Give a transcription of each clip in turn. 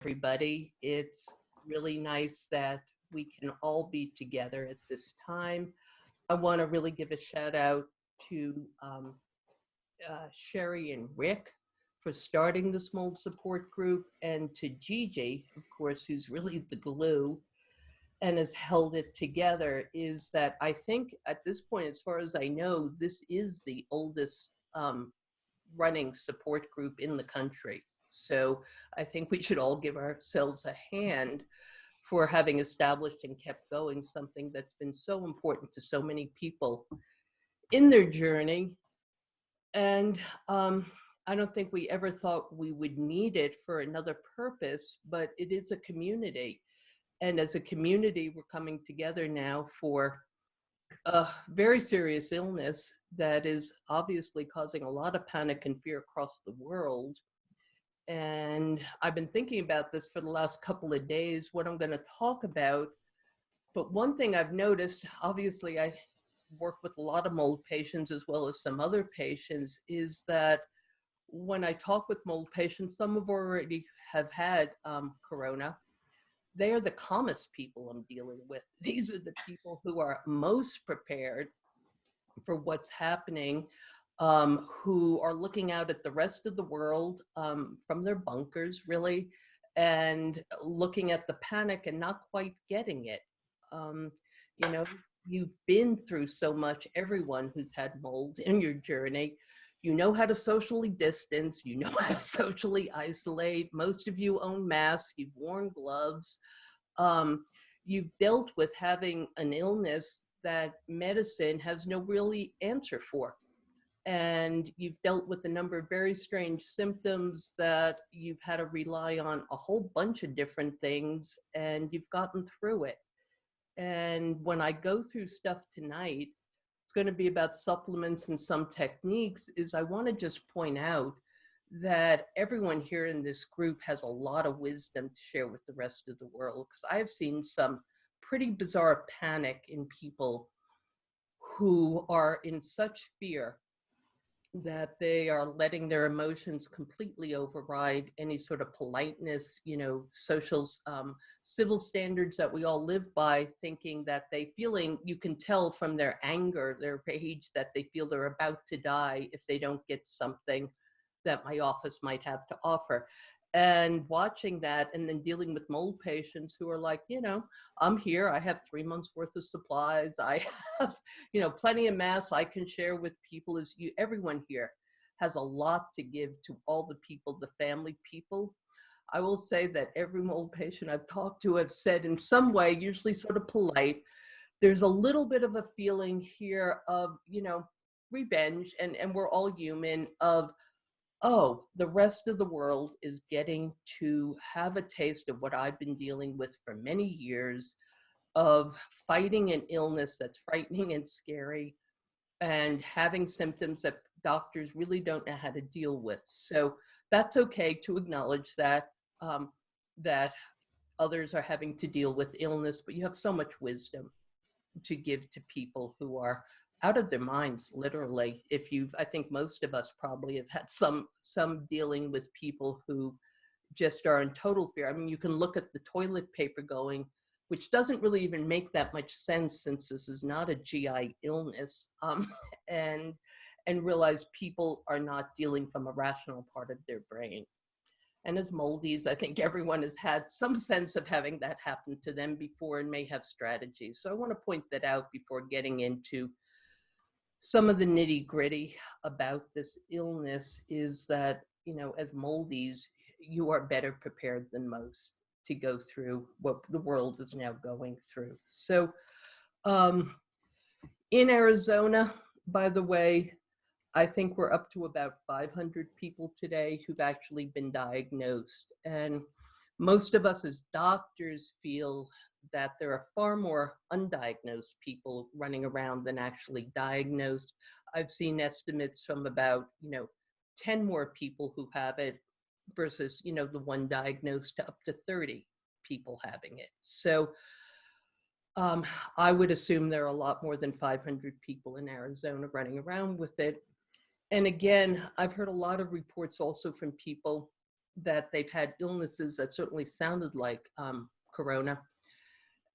everybody. It's really nice that we can all be together at this time. I want to really give a shout out to Sherry and Rick for starting this mold support group, and to Gigi, of course, who's really the glue and has held it together. Is that I think at this point, as far as I know, this is the oldest running support group in the country. So I think we should all give ourselves a hand for having established and kept going something that's been so important to so many people in their journey. And I don't think we ever thought we would need it for another purpose, but it is a community. And as a community, we're coming together now for a very serious illness that is obviously causing a lot of panic and fear across the world. And I've been thinking about this for the last couple of days, what I'm going to talk about. But one thing I've noticed, obviously I work with a lot of mold patients as well as some other patients, is that when I talk with mold patients, some have had corona. They are the calmest people I'm dealing with. These are the people who are most prepared for what's happening, who are looking out at the rest of the world from their bunkers, really, and looking at the panic and not quite getting it. You know, you've been through so much, everyone who's had mold in your journey. You know how to socially distance, you know how to socially isolate. Most of you own masks, you've worn gloves. You've dealt with having an illness that medicine has no really answer for. And you've dealt with a number of very strange symptoms that you've had to rely on a whole bunch of different things, and you've gotten through it. And when I go through stuff tonight, it's going to be about supplements and some techniques. Is I want to just point out that everyone here in this group has a lot of wisdom to share with the rest of the world, because I have seen some pretty bizarre panic in people who are in such fear that they are letting their emotions completely override any sort of politeness, social, civil standards that we all live by, thinking that you can tell from their anger, their rage, that they feel they're about to die if they don't get something that my office might have to offer. And watching that, and then dealing with mold patients who are like, I'm here, I have 3 months worth of supplies, I have, plenty of masks I can share with people. Everyone here has a lot to give to all the people, the family people. I will say that every mold patient I've talked to have said in some way, usually sort of polite, there's a little bit of a feeling here of, revenge, and we're all human, of, oh, the rest of the world is getting to have a taste of what I've been dealing with for many years, of fighting an illness that's frightening and scary, and having symptoms that doctors really don't know how to deal with. So that's okay to acknowledge that, that others are having to deal with illness, but you have so much wisdom to give to people who are out of their minds, literally. I think most of us probably have had some dealing with people who just are in total fear. I mean, you can look at the toilet paper going, which doesn't really even make that much sense since this is not a GI illness, and realize people are not dealing from a rational part of their brain. And as moldies, I think everyone has had some sense of having that happen to them before and may have strategies. So I want to point that out before getting into some of the nitty gritty about this illness. Is that, as moldies, you are better prepared than most to go through what the world is now going through. So in Arizona, by the way, I think we're up to about 500 people today who've actually been diagnosed. And most of us as doctors feel that there are far more undiagnosed people running around than actually diagnosed. I've seen estimates from about, 10 more people who have it versus, the one diagnosed, to up to 30 people having it. So I would assume there are a lot more than 500 people in Arizona running around with it. And again, I've heard a lot of reports also from people that they've had illnesses that certainly sounded like corona.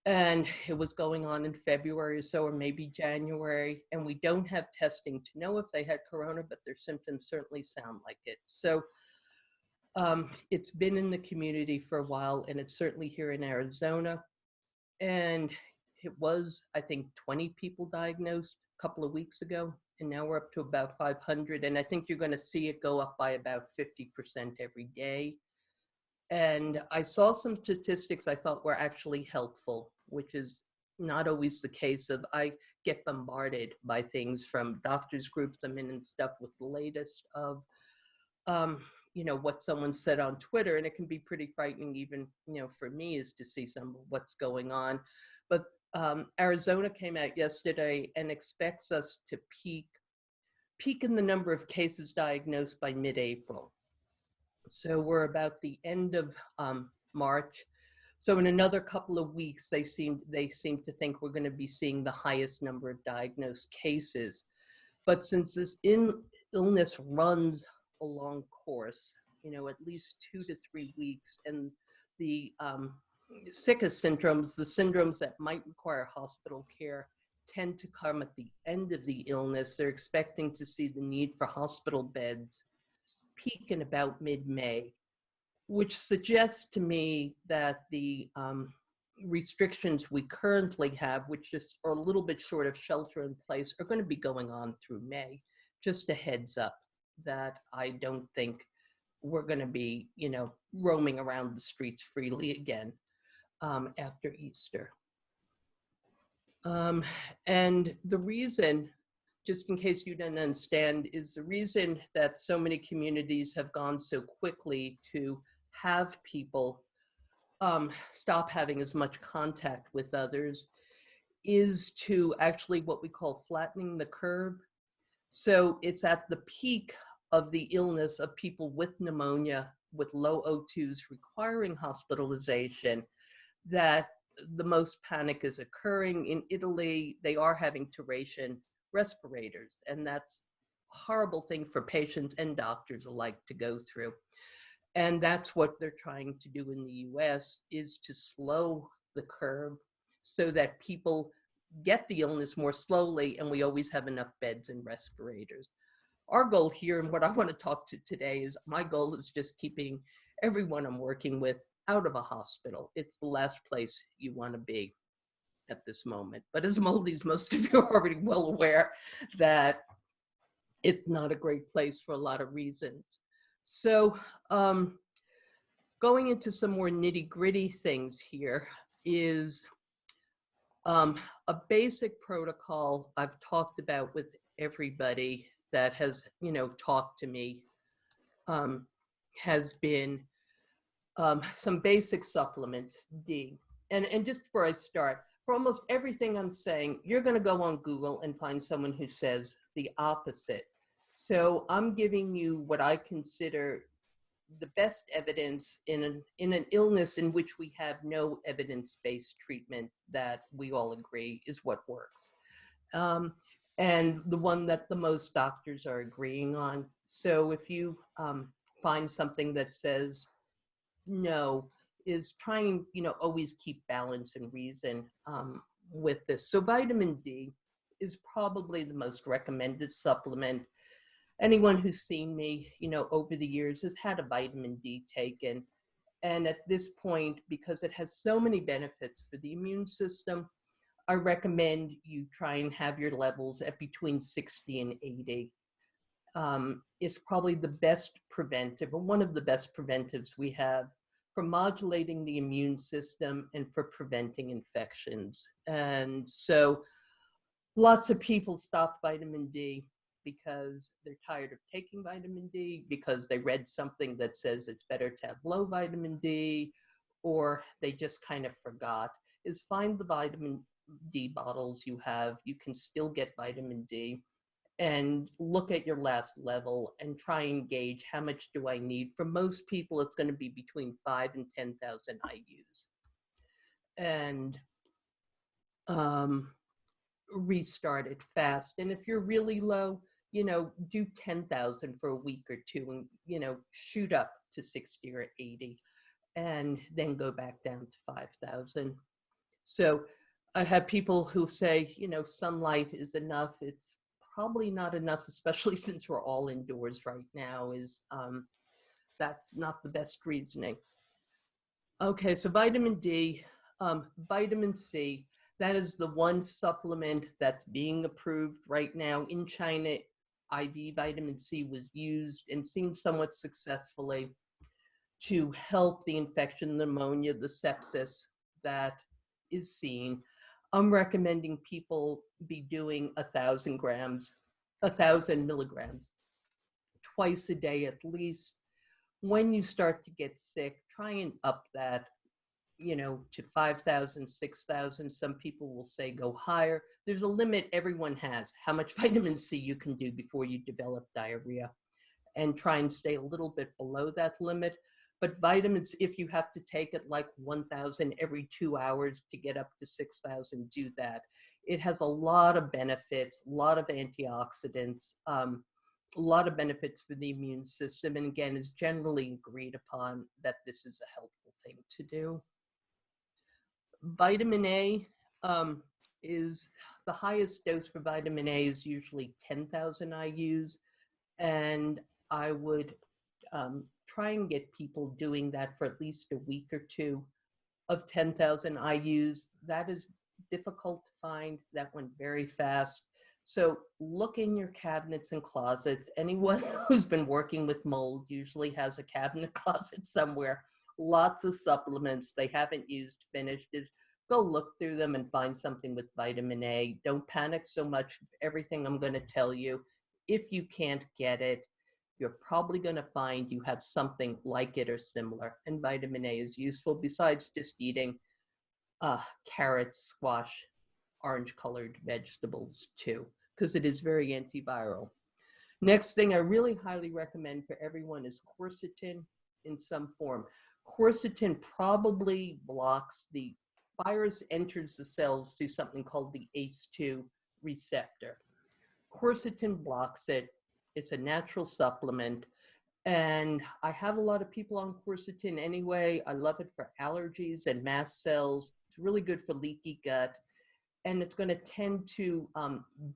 And it was going on in February or so, or maybe January. And we don't have testing to know if they had corona, but their symptoms certainly sound like it. So it's been in the community for a while, and it's certainly here in Arizona. And it was, I think, 20 people diagnosed a couple of weeks ago. And now we're up to about 500. And I think you're going to see it go up by about 50% every day. And I saw some statistics I thought were actually helpful, which is not always the case. I get bombarded by things from doctors groups I'm in and stuff with the latest of, what someone said on Twitter. And it can be pretty frightening even, for me, is to see some of what's going on. But Arizona came out yesterday and expects us to peak in the number of cases diagnosed by mid-April. So we're about the end of March. So in another couple of weeks, they seem to think we're going to be seeing the highest number of diagnosed cases. But since this illness runs a long course, at least 2 to 3 weeks, and the sickest syndromes, the syndromes that might require hospital care, tend to come at the end of the illness. They're expecting to see the need for hospital beds peak in about mid-May, which suggests to me that the restrictions we currently have, which just are a little bit short of shelter in place, are going to be going on through May. Just a heads up that I don't think we're going to be, roaming around the streets freely again after Easter. And the reason, just in case you didn't understand, is the reason that so many communities have gone so quickly to have people stop having as much contact with others is to actually what we call flattening the curve. So it's at the peak of the illness of people with pneumonia, with low O2s requiring hospitalization, that the most panic is occurring. In Italy, they are having to ration respirators, and that's a horrible thing for patients and doctors alike to go through. And that's what they're trying to do in the US, is to slow the curve so that people get the illness more slowly, and we always have enough beds and respirators. Our goal here, and what I want to talk to today, is my goal is just keeping everyone I'm working with out of a hospital. It's the last place you want to be at this moment. But as moldies, most of you are already well aware that it's not a great place for a lot of reasons. So going into some more nitty-gritty things here is a basic protocol I've talked about with everybody that has, talked to me, has been some basic supplements, D. And just before I start, for almost everything I'm saying, you're going to go on Google and find someone who says the opposite. So I'm giving you what I consider the best evidence in an illness in which we have no evidence-based treatment that we all agree is what works. And the one that the most doctors are agreeing on. So if you find something that says no, is trying, always keep balance and reason with this. So vitamin D is probably the most recommended supplement. Anyone who's seen me, over the years has had a vitamin D taken. And at this point, because it has so many benefits for the immune system, I recommend you try and have your levels at between 60 and 80. It's probably the best preventive, or one of the best preventives we have for modulating the immune system and for preventing infections. And so lots of people stop vitamin D because they're tired of taking vitamin D, because they read something that says it's better to have low vitamin D, or they just kind of forgot. Is find the vitamin D bottles you have. You can still get vitamin D, and look at your last level and try and gauge how much do I need. For most people, it's going to be between 5,000 and 10,000 IUs. And restart it fast. And if you're really low, do 10,000 for a week or two, and shoot up to 60 or 80, and then go back down to 5,000. So I have people who say, you know, sunlight is enough. It's probably not enough, especially since we're all indoors right now. That's not the best reasoning. Okay, so vitamin D, vitamin C, that is the one supplement that's being approved right now. In China, IV vitamin C was used and seen somewhat successfully to help the infection, the pneumonia, the sepsis that is seen. I'm recommending people be doing 1,000 grams, 1,000 milligrams twice a day at least. When you start to get sick, try and up that, you know, to 5,000, 6,000. Some people will say go higher. There's a limit everyone has, how much vitamin C you can do before you develop diarrhea, and try and stay a little bit below that limit. But vitamins, if you have to take it like 1,000 every 2 hours to get up to 6,000, do that. It has a lot of benefits, a lot of antioxidants, a lot of benefits for the immune system. And again, is generally agreed upon that this is a helpful thing to do. Vitamin A is the highest dose for vitamin A is usually 10,000 IUs. And I would try and get people doing that for at least a week or two of 10,000 IUs. That is difficult to find. That went very fast. So look in your cabinets and closets. Anyone who's been working with mold usually has a cabinet closet somewhere. Lots of supplements they haven't used, finished. Go look through them and find something with vitamin A. Don't panic so much. Everything I'm going to tell you, if you can't get it, you're probably going to find you have something like it or similar. And vitamin A is useful besides just eating carrots, squash, orange-colored vegetables too, because it is very antiviral. Next thing I really highly recommend for everyone is quercetin in some form. Quercetin probably blocks the virus enters the cells through something called the ACE2 receptor. Quercetin blocks it. It's a natural supplement. And I have a lot of people on quercetin anyway. I love it for allergies and mast cells. It's really good for leaky gut. And it's going to tend to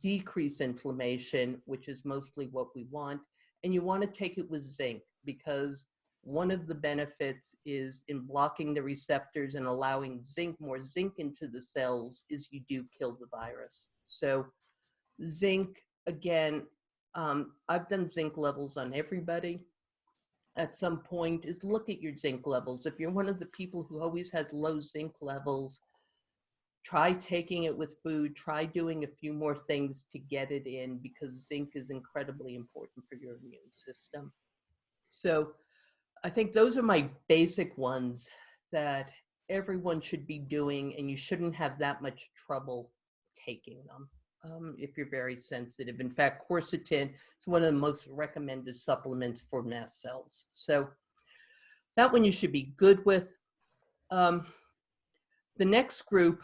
decrease inflammation, which is mostly what we want. And you want to take it with zinc, because one of the benefits is in blocking the receptors and allowing more zinc into the cells is you do kill the virus. So zinc, again, I've done zinc levels on everybody. At some point is look at your zinc levels. If you're one of the people who always has low zinc levels, try taking it with food, try doing a few more things to get it in, because zinc is incredibly important for your immune system. So I think those are my basic ones that everyone should be doing, and you shouldn't have that much trouble taking them if you're very sensitive. In fact, quercetin is one of the most recommended supplements for mast cells. So that one you should be good with. The next group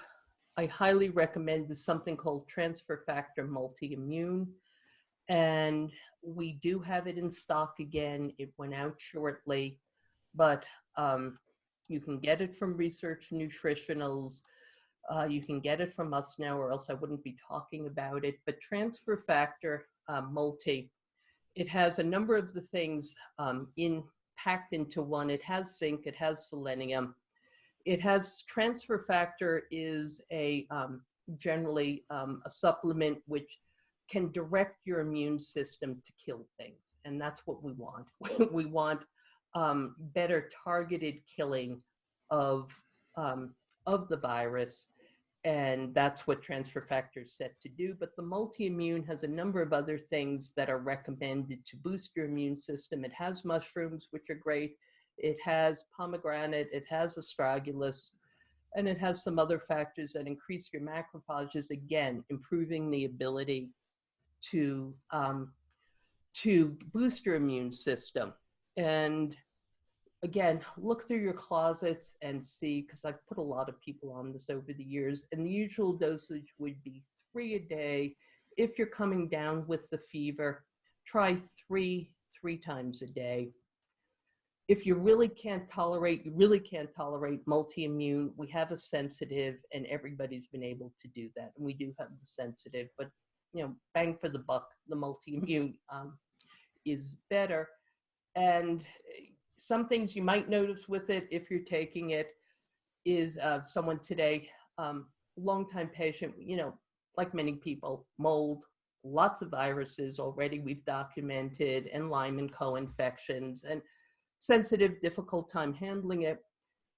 I highly recommend is something called transfer factor multi-immune. And we do have it in stock again. It went out shortly, but you can get it from Research Nutritionals. You can get it from us now, or else I wouldn't be talking about it. But transfer factor multi, it has a number of the things packed into one. It has zinc, it has selenium. It has transfer factor is generally a supplement which can direct your immune system to kill things. And that's what we want. We want better targeted killing of the virus. And that's what transfer factor is set to do. But the multi-immune has a number of other things that are recommended to boost your immune system. It has mushrooms, which are great. It has pomegranate, it has astragalus, and it has some other factors that increase your macrophages, again, improving the ability to boost your immune system. And again, look through your closets and see, because I've put a lot of people on this over the years, and the usual dosage would be 3 a day. If you're coming down with the fever, try three times a day. if you really can't tolerate multi-immune, we have a sensitive, and everybody's been able to do that. And we do have the sensitive, but bang for the buck, the multi-immune is better. And some things you might notice with it if you're taking it is someone today, longtime patient, like many people, mold, lots of viruses already we've documented, and Lyme and co-infections, and sensitive, difficult time handling it.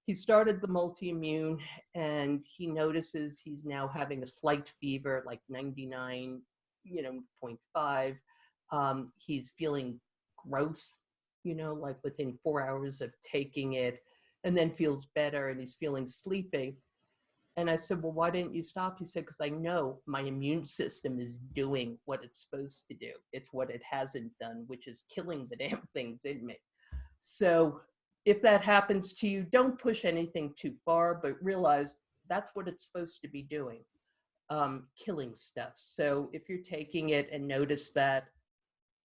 He started the multi-immune, and he notices he's now having a slight fever, like 99.5. He's feeling gross, like within 4 hours of taking it, and then feels better, and he's feeling sleepy. And I said, well, why didn't you stop? He said, because I know my immune system is doing what it's supposed to do. It's what it hasn't done, which is killing the damn things in me. So if that happens to you, don't push anything too far, but realize that's what it's supposed to be doing, killing stuff. So if you're taking it and notice that,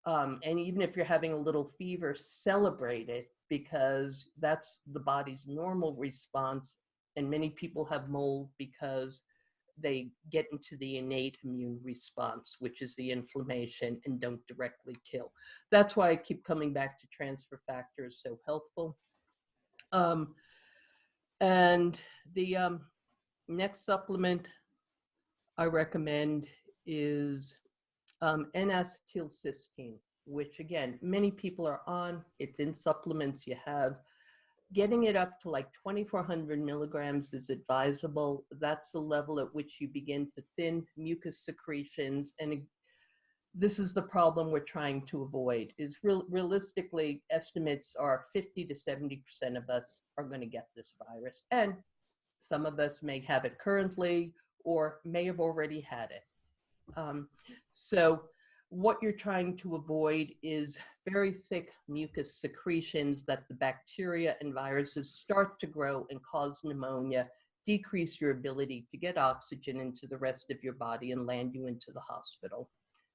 and even if you're having a little fever, celebrate it, because that's the body's normal response. And many people have mold because they get into the innate immune response, which is the inflammation, and don't directly kill. That's why I keep coming back to transfer factors, so helpful. And the next supplement I recommend is N-acetylcysteine, which again, many people are on. It's in supplements you have. Getting it up to like 2,400 milligrams is advisable. That's the level at which you begin to thin mucus secretions. And this is the problem we're trying to avoid. Is realistically, estimates are 50 to 70% of us are going to get this virus. And some of us may have it currently or may have already had it. So what you're trying to avoid is very thick mucus secretions that the bacteria and viruses start to grow and cause pneumonia, decrease your ability to get oxygen into the rest of your body, and land you into the hospital.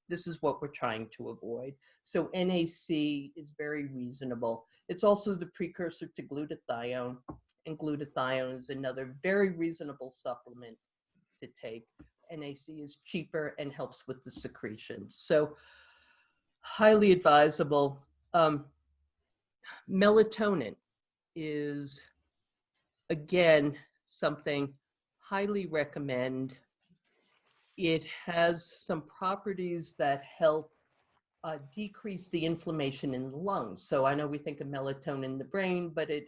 This is what we're trying to avoid. So NAC is very reasonable. It's also the precursor to glutathione, and glutathione is another very reasonable supplement to take. NAC is cheaper and helps with the secretions. So highly advisable. Melatonin is, again, something highly recommend. It has some properties that help decrease the inflammation in the lungs. So I know we think of melatonin in the brain, but it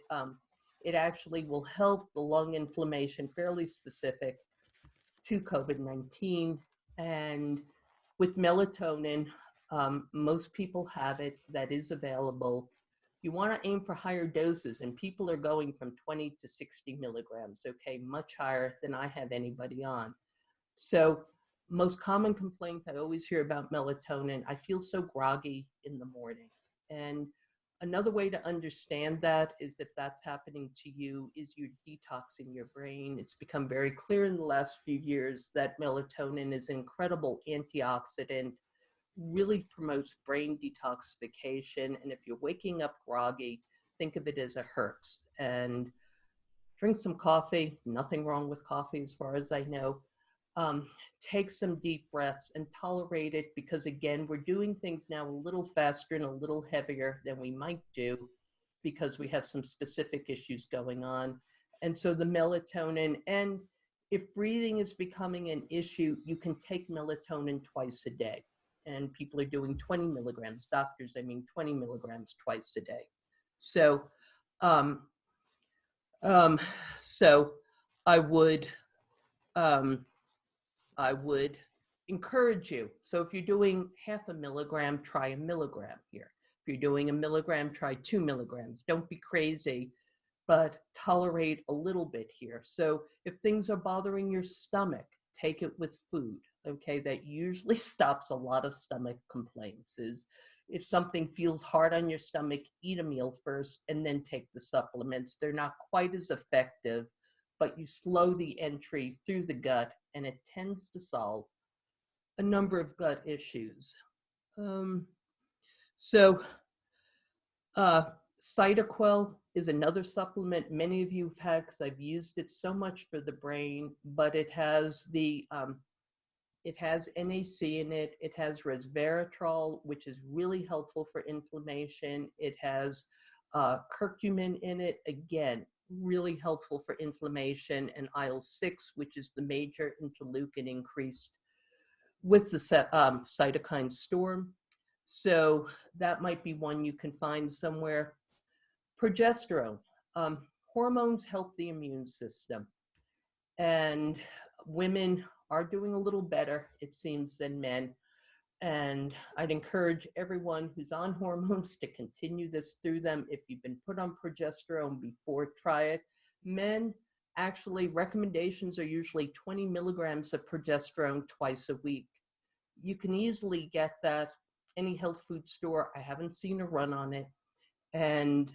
actually will help the lung inflammation, fairly specific to COVID-19. And with melatonin, most people have it. That is available. You want to aim for higher doses, and people are going from 20 to 60 milligrams, okay, much higher than I have anybody on. So most common complaint I always hear about melatonin, I feel so groggy in the morning. And another way to understand that is if that's happening to you is you're detoxing your brain. It's become very clear in the last few years that melatonin is an incredible antioxidant, really promotes brain detoxification. And if you're waking up groggy, think of it as a Herx. And drink some coffee, nothing wrong with coffee as far as I know. Take some deep breaths and tolerate it, because again, we're doing things now a little faster and a little heavier than we might do because we have some specific issues going on. And so the melatonin, and if breathing is becoming an issue, you can take melatonin twice a day. And people are doing 20 milligrams, doctors, 20 milligrams twice a day. So, so I would encourage you. So if you're doing half a milligram, try a milligram here. If you're doing a milligram, try 2 milligrams. Don't be crazy, but tolerate a little bit here. So if things are bothering your stomach, take it with food, okay? That usually stops a lot of stomach complaints. Is if something feels hard on your stomach, eat a meal first and then take the supplements. They're not quite as effective, but you slow the entry through the gut, and it tends to solve a number of gut issues. Cytoquel is another supplement many of you have had because I've used it so much for the brain, but it has NAC in it. It has resveratrol, which is really helpful for inflammation. It has curcumin in it, again, really helpful for inflammation, and IL-6, which is the major interleukin increased with the cytokine storm. So that might be one you can find somewhere. Progesterone. Hormones help the immune system. And women are doing a little better, it seems, than men. And I'd encourage everyone who's on hormones to continue this through them. If you've been put on progesterone before, try it. Men, actually, recommendations are usually 20 milligrams of progesterone twice a week. You can easily get that any health food store. I haven't seen a run on it. And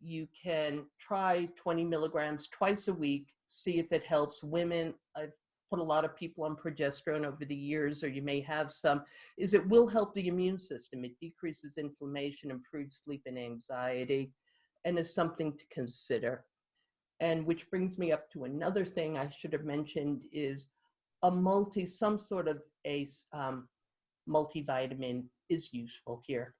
you can try 20 milligrams twice a week, see if it helps. Women, I've put a lot of people on progesterone over the years, or you may have some, is it will help the immune system. It decreases inflammation, improves sleep and anxiety, and is something to consider. And which brings me up to another thing I should have mentioned is some sort of a multivitamin is useful here.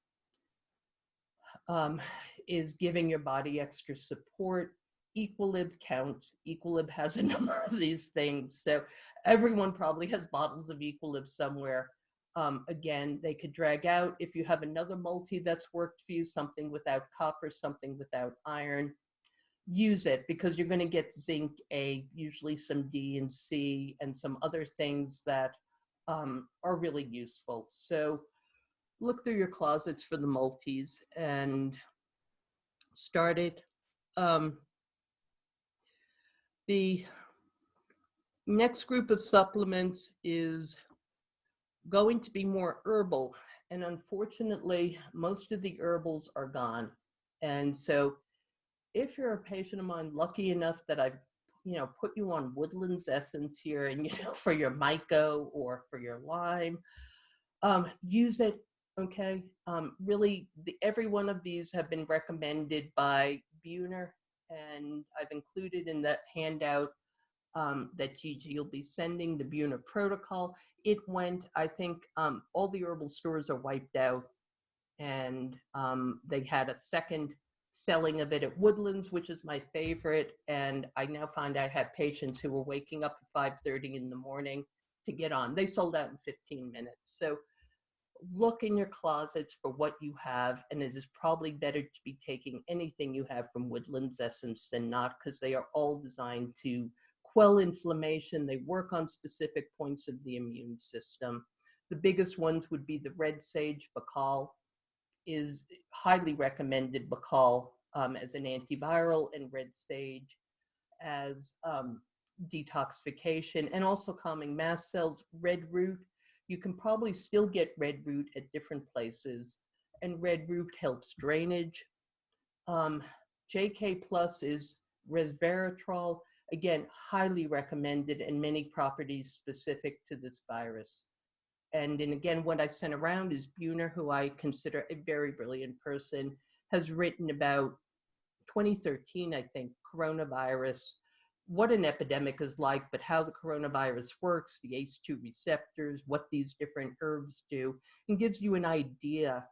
Is giving your body extra support. Equilib counts. Equilib has a number of these things. So everyone probably has bottles of Equilib somewhere. Again, they could drag out. If you have another multi that's worked for you, something without copper, something without iron, use it, because you're going to get zinc, A, usually some D and C, and some other things that are really useful. So look through your closets for the multis and start it. The next group of supplements is going to be more herbal. And unfortunately, most of the herbals are gone. And so if you're a patient of mine, lucky enough that I've put you on Woodlands Essence here, and for your myco or for your Lyme, use it. Okay, really, every one of these have been recommended by Buhner, and I've included in that handout that Gigi will be sending, the Buhner protocol. It went, I think, all the herbal stores are wiped out, and they had a second selling of it at Woodlands, which is my favorite, and I now find I have patients who are waking up at 5:30 in the morning to get on. They sold out in 15 minutes. So look in your closets for what you have, and it is probably better to be taking anything you have from Woodlands Essence than not, because they are all designed to quell inflammation. They work on specific points of the immune system. The biggest ones would be the red sage. Bacal is highly recommended, Bacal as an antiviral, and red sage as detoxification and also calming mast cells. Red root, you can probably still get red root at different places, and red root helps drainage. JK Plus is resveratrol, again, highly recommended, and many properties specific to this virus. And again, what I sent around is Buhner, who I consider a very brilliant person, has written about 2013, I think, coronavirus, what an epidemic is like, but how the coronavirus works, the ACE2 receptors, what these different herbs do, and gives you an idea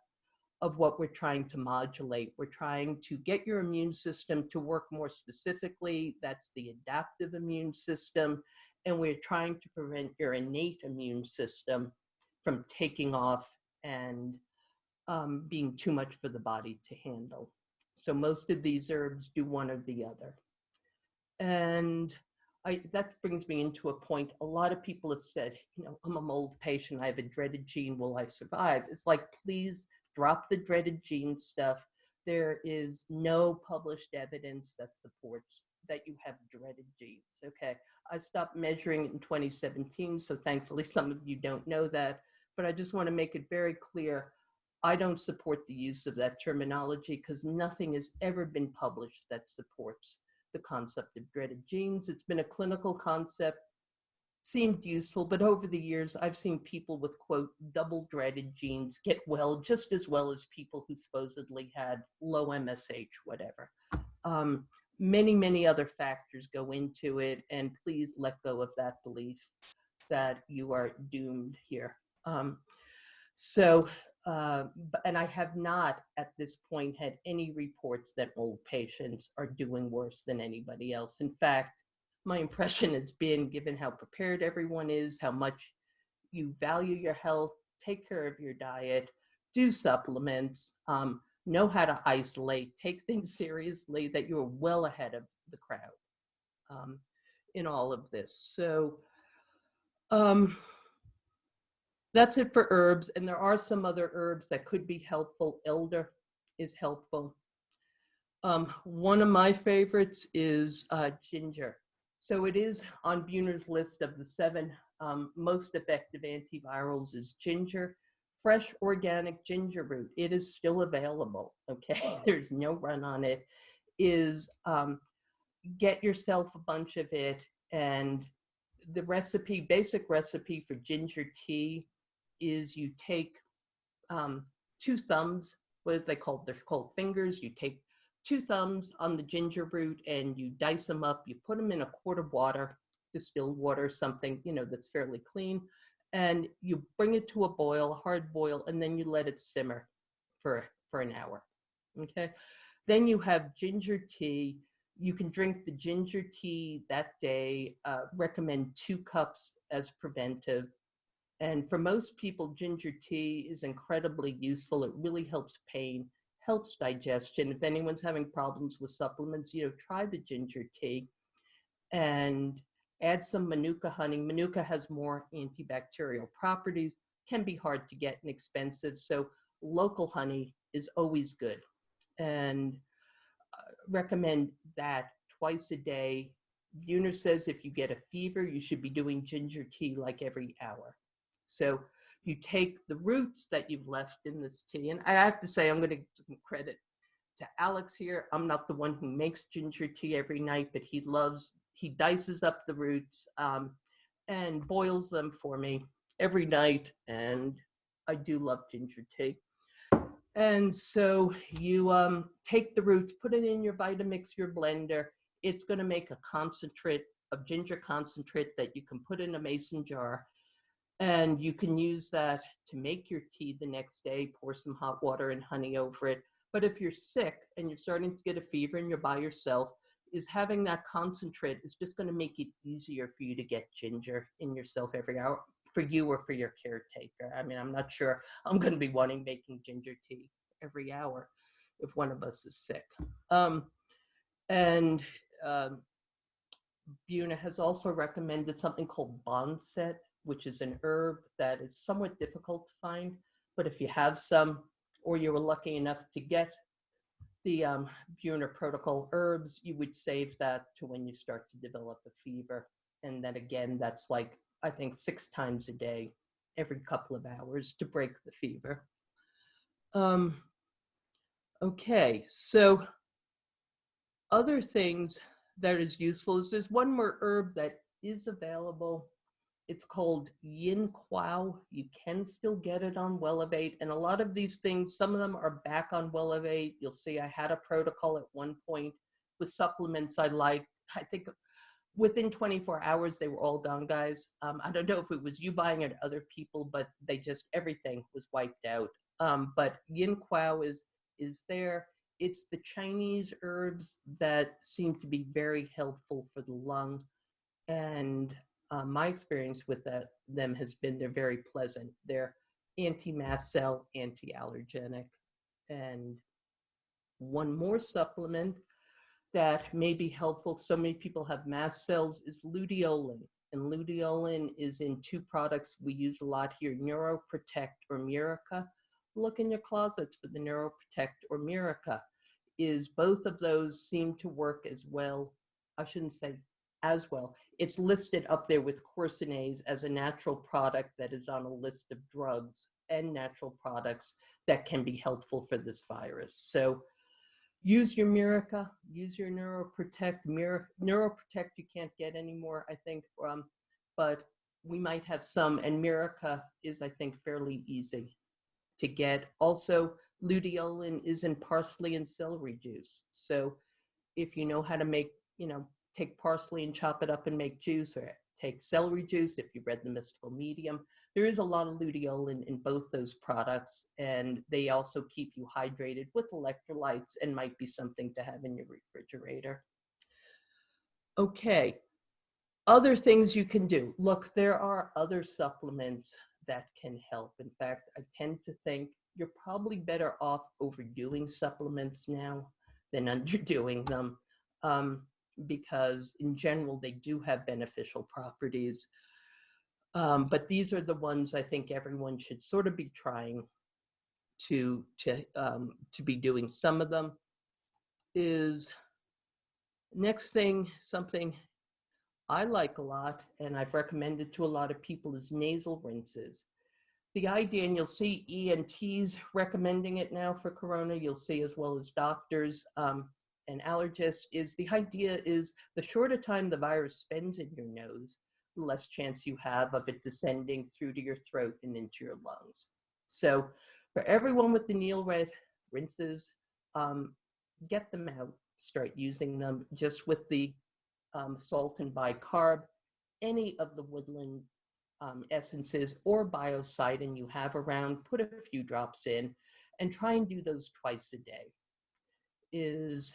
of what we're trying to modulate. We're trying to get your immune system to work more specifically. That's the adaptive immune system. And we're trying to prevent your innate immune system from taking off and being too much for the body to handle. So most of these herbs do one or the other. And that brings me into a point. A lot of people have said, I'm a mold patient, I have a dreaded gene, will I survive? It's like, please drop the dreaded gene stuff. There is no published evidence that supports that you have dreaded genes, okay? I stopped measuring in 2017, so thankfully some of you don't know that, but I just want to make it very clear, I don't support the use of that terminology because nothing has ever been published that supports the concept of dreaded genes. It's been a clinical concept seemed useful, but over the years, I've seen people with, quote, double-dreaded genes get well just as well as people who supposedly had low MSH, whatever. Many, many other factors go into it, and please let go of that belief that you are doomed here. And I have not at this point had any reports that old patients are doing worse than anybody else. In fact, my impression has been, given how prepared everyone is, how much you value your health, take care of your diet, do supplements, know how to isolate, take things seriously, that you're well ahead of the crowd in all of this. So that's it for herbs. And there are some other herbs that could be helpful. Elder is helpful. One of my favorites is ginger. So it is on Buhner's list of the 7 most effective antivirals is ginger. Fresh organic ginger root. It is still available, okay? There's no run on it. Is get yourself a bunch of it, and the recipe, basic recipe for ginger tea is you take 2 thumbs, what they call, they're called fingers. You take 2 thumbs on the ginger root and you dice them up. You put them in a quart of water, distilled water, something, you know, that's fairly clean, and you bring it to a boil, a hard boil, and then you let it simmer for an hour. Okay, then you have ginger tea. You can drink the ginger tea that day. Recommend 2 cups as preventive. And for most people, ginger tea is incredibly useful. It really helps pain, helps digestion. If anyone's having problems with supplements, you know, try the ginger tea and add some Manuka honey. Manuka has more antibacterial properties, can be hard to get and expensive. So local honey is always good. And recommend that twice a day. Buhner says if you get a fever, you should be doing ginger tea like every hour. So you take the roots that you've left in this tea, and I have to say, I'm going to give some credit to Alex here. I'm not the one who makes ginger tea every night, but he dices up the roots and boils them for me every night, and I do love ginger tea. And so you take the roots, put it in your Vitamix, your blender. It's going to make a concentrate of ginger concentrate that you can put in a mason jar. And you can use that to make your tea the next day, pour some hot water and honey over it. But if you're sick and you're starting to get a fever and you're by yourself, is having that concentrate is just going to make it easier for you to get ginger in yourself every hour, for you or for your caretaker. I mean, I'm not sure I'm going to be wanting making ginger tea every hour if one of us is sick. Buhner has also recommended something called Bonset, which is an herb that is somewhat difficult to find. But if you have some, or you were lucky enough to get the Buhner protocol herbs, you would save that to when you start to develop a fever. And then again, that's like, I think 6 times a day, every couple of hours to break the fever. Okay, so other things that is useful is there's one more herb that is available. It's called yin quao. You can still get it on Welevate. And a lot of these things, some of them are back on Welevate. You'll see I had a protocol at one point with supplements I liked. I think within 24 hours, they were all gone, guys. I don't know if it was you buying it or other people, but they just, everything was wiped out. But yin quao is there. It's the Chinese herbs that seem to be very helpful for the lung. And my experience with them has been they're very pleasant. They're anti-mast cell, anti-allergenic. And one more supplement that may be helpful, so many people have mast cells, is luteolin. And luteolin is in 2 products we use a lot here, Neuroprotect or Murica. Look in your closets for the Neuroprotect or Murica. Is both of those seem to work as well. I shouldn't say as well. It's listed up there with Quercetin as a natural product that is on a list of drugs and natural products that can be helpful for this virus. So use your Murica, use your Neuroprotect. Neuroprotect you can't get anymore, I think, but we might have some, and Miraca is, I think, fairly easy to get. Also, luteolin is in parsley and celery juice. So if you know how to make, take parsley and chop it up and make juice, or take celery juice if you read The Mystical Medium, there is a lot of luteolin in both those products, and they also keep you hydrated with electrolytes and might be something to have in your refrigerator. Okay, other things you can do. Look, there are other supplements that can help. In fact, I tend to think you're probably better off overdoing supplements now than underdoing them, because in general, they do have beneficial properties. But these are the ones I think everyone should sort of be trying to be doing. Some of them is, next thing, something I like a lot, and I've recommended to a lot of people, is nasal rinses. The idea, and you'll see ENTs recommending it now for corona, you'll see as well as doctors and allergists, is the idea is the shorter time the virus spends in your nose, the less chance you have of it descending through to your throat and into your lungs. So for everyone with the nasal rinses, get them out, start using them just with the salt and bicarb, any of the woodland essences or biocidin you have around, put a few drops in, and try and do those twice a day. Is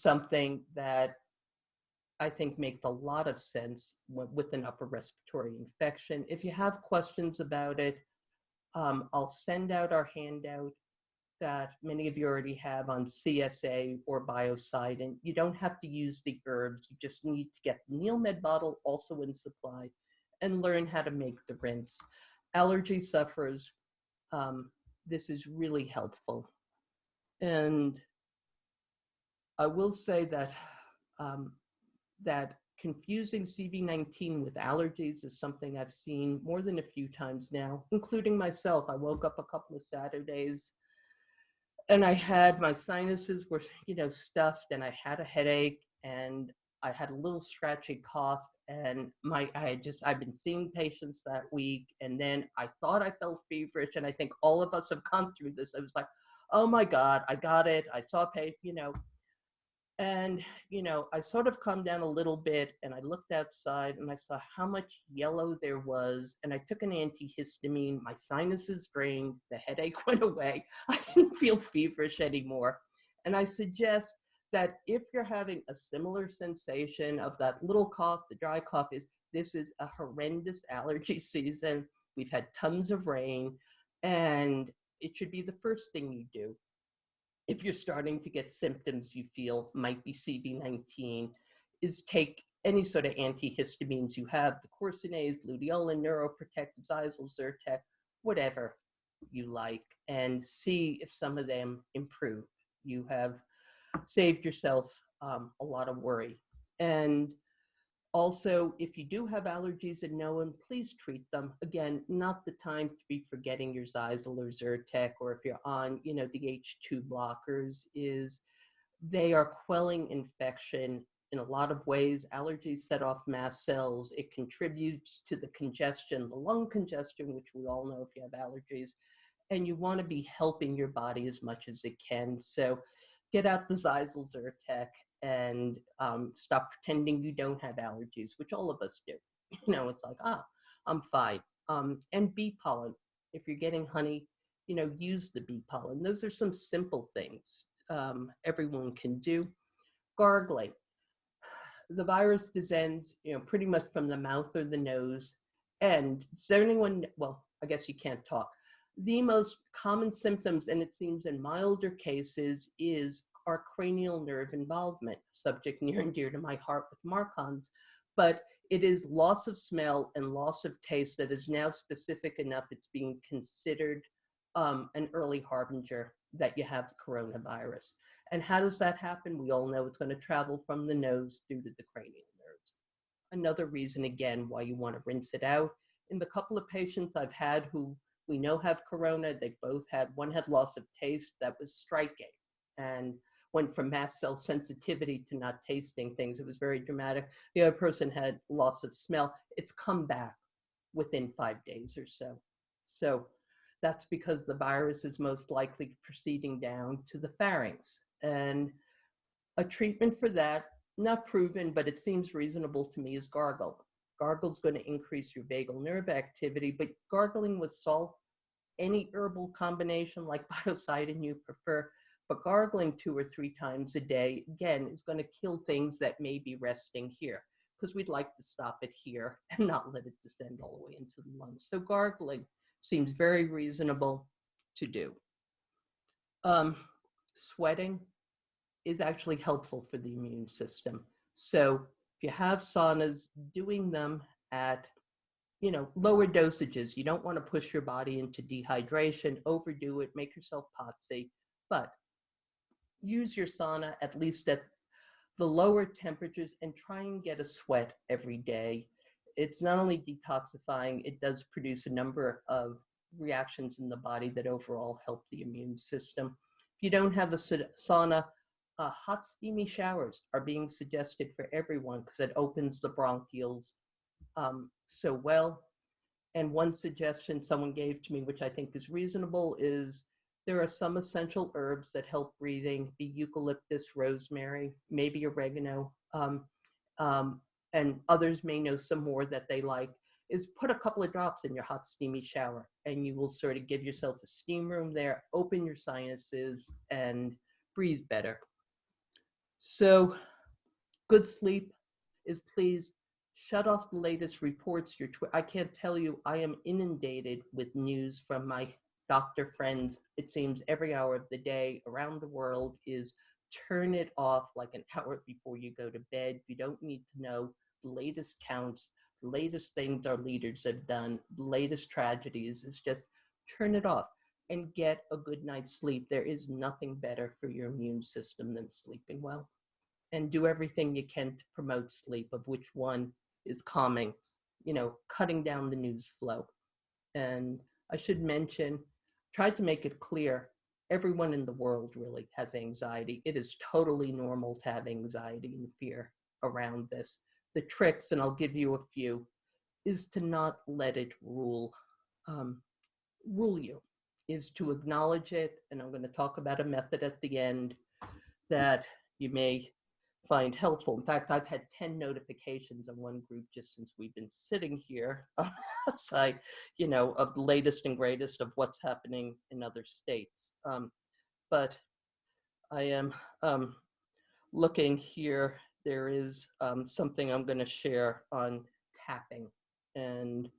something that I think makes a lot of sense with an upper respiratory infection. If you have questions about it, I'll send out our handout that many of you already have on CSA or biocidin. You don't have to use the herbs. You just need to get the Neilmed bottle also in supply and learn how to make the rinse. Allergy sufferers, this is really helpful. And I will say that that confusing CV-19 with allergies is something I've seen more than a few times now, including myself. I woke up a couple of Saturdays and I had, my sinuses were, stuffed, and I had a headache, and I had a little scratchy cough, and I've been seeing patients that week, and then I thought I felt feverish, and I think all of us have gone through this. I was like, oh my God, I got it. I saw and, I sort of calmed down a little bit, and I looked outside and I saw how much yellow there was, and I took an antihistamine. My sinuses drained, the headache went away. I didn't feel feverish anymore. And I suggest that if you're having a similar sensation of that little cough, the dry cough, this is a horrendous allergy season. We've had tons of rain, and it should be the first thing you do. If you're starting to get symptoms you feel might be CV-19, is take any sort of antihistamines you have, the Quercetin, Luteolin, Neuroprotect, Zyzal, Zyrtec, whatever you like, and see if some of them improve. You have saved yourself a lot of worry. And also, if you do have allergies and know them, please treat them. Again, not the time to be forgetting your Zyzal or Zyrtec, or if you're on, the H2 blockers, is they are quelling infection in a lot of ways. Allergies set off mast cells. It contributes to the congestion, the lung congestion, which we all know if you have allergies. And you want to be helping your body as much as it can. So get out the Zyzal, Zyrtec, and stop pretending you don't have allergies, which all of us do. It's like, I'm fine. And bee pollen, if you're getting honey, use the bee pollen. Those are some simple things everyone can do. Gargling. The virus descends, pretty much from the mouth or the nose. And does anyone, well, I guess you can't talk. The most common symptoms, and it seems in milder cases, are cranial nerve involvement, subject near and dear to my heart with Marcon's, but it is loss of smell and loss of taste that is now specific enough it's being considered an early harbinger that you have the coronavirus. And how does that happen? We all know it's going to travel from the nose through to the cranial nerves. Another reason, again, why you want to rinse it out. In the couple of patients I've had who we know have corona, they both had, one had loss of taste that was striking. And went from mast cell sensitivity to not tasting things. It was very dramatic. The other person had loss of smell. It's come back within 5 days or so. So that's because the virus is most likely proceeding down to the pharynx. And a treatment for that, not proven, but it seems reasonable to me, is gargle. Gargle is going to increase your vagal nerve activity, but gargling with salt, any herbal combination like biocidin you prefer, but gargling 2 or 3 times a day, again, is going to kill things that may be resting here, because we'd like to stop it here and not let it descend all the way into the lungs. So gargling seems very reasonable to do. Sweating is actually helpful for the immune system. So if you have saunas, doing them at lower dosages. You don't want to push your body into dehydration, overdo it, make yourself potsy, but use your sauna at least at the lower temperatures and try and get a sweat every day. It's not only detoxifying, it does produce a number of reactions in the body that overall help the immune system. If you don't have a sauna, hot steamy showers are being suggested for everyone because it opens the bronchioles so well. And one suggestion someone gave to me, which I think is reasonable, is there are some essential herbs that help breathing, the eucalyptus, rosemary, maybe oregano, and others may know some more that they like, is put a couple of drops in your hot steamy shower and you will sort of give yourself a steam room there, open your sinuses and breathe better. So good sleep is please shut off the latest reports. I can't tell you, I am inundated with news from my doctor friends. It seems every hour of the day around the world is turn it off like an hour before you go to bed. You don't need to know the latest counts, the latest things our leaders have done, the latest tragedies. It's just turn it off and get a good night's sleep. There is nothing better for your immune system than sleeping well. And do everything you can to promote sleep, of which one is calming, cutting down the news flow. And I should mention, tried to make it clear, everyone in the world really has anxiety. It is totally normal to have anxiety and fear around this. The tricks, and I'll give you a few, is to not let it rule you, is to acknowledge it. And I'm going to talk about a method at the end that you may find helpful. In fact, I've had 10 notifications on one group just since we've been sitting here, of the latest and greatest of what's happening in other states. But I am looking here. There is something I'm going to share on tapping. And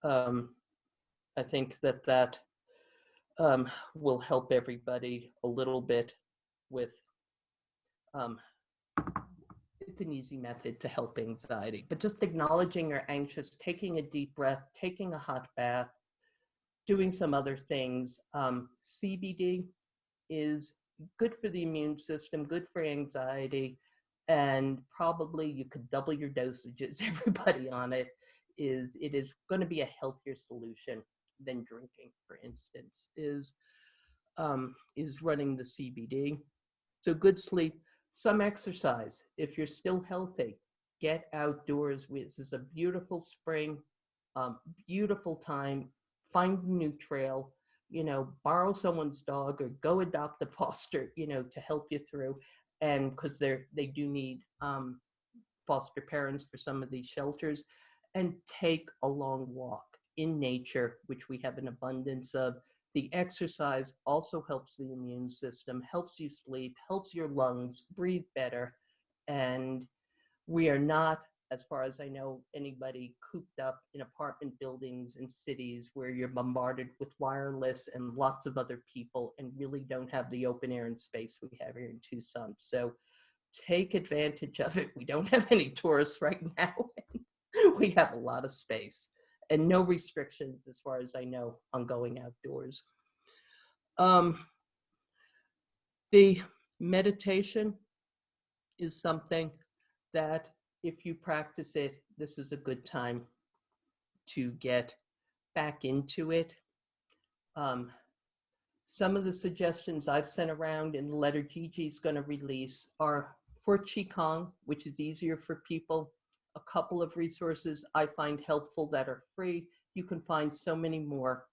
I think that will help everybody a little bit with it's an easy method to help anxiety, but just acknowledging you're anxious, taking a deep breath, taking a hot bath, doing some other things. CBD is good for the immune system, good for anxiety, and probably you could double your dosages, everybody on it. It is going to be a healthier solution than drinking, for instance, is running the CBD. So good sleep. Some exercise. If you're still healthy, get outdoors. This is a beautiful spring, beautiful time. Find a new trail, borrow someone's dog or go adopt a foster, to help you through. And because they do need foster parents for some of these shelters, and take a long walk in nature, which we have an abundance of. The exercise also helps the immune system, helps you sleep, helps your lungs breathe better. And we are not, as far as I know, anybody cooped up in apartment buildings in cities where you're bombarded with wireless and lots of other people and really don't have the open air and space we have here in Tucson. So take advantage of it. We don't have any tourists right now. We have a lot of space. And no restrictions, as far as I know, on going outdoors. The meditation is something that if you practice it, this is a good time to get back into it. Some of the suggestions I've sent around in the letter Gigi is going to release are for QIGONG, which is easier for people. A couple of resources I find helpful that are free. You can find so many more,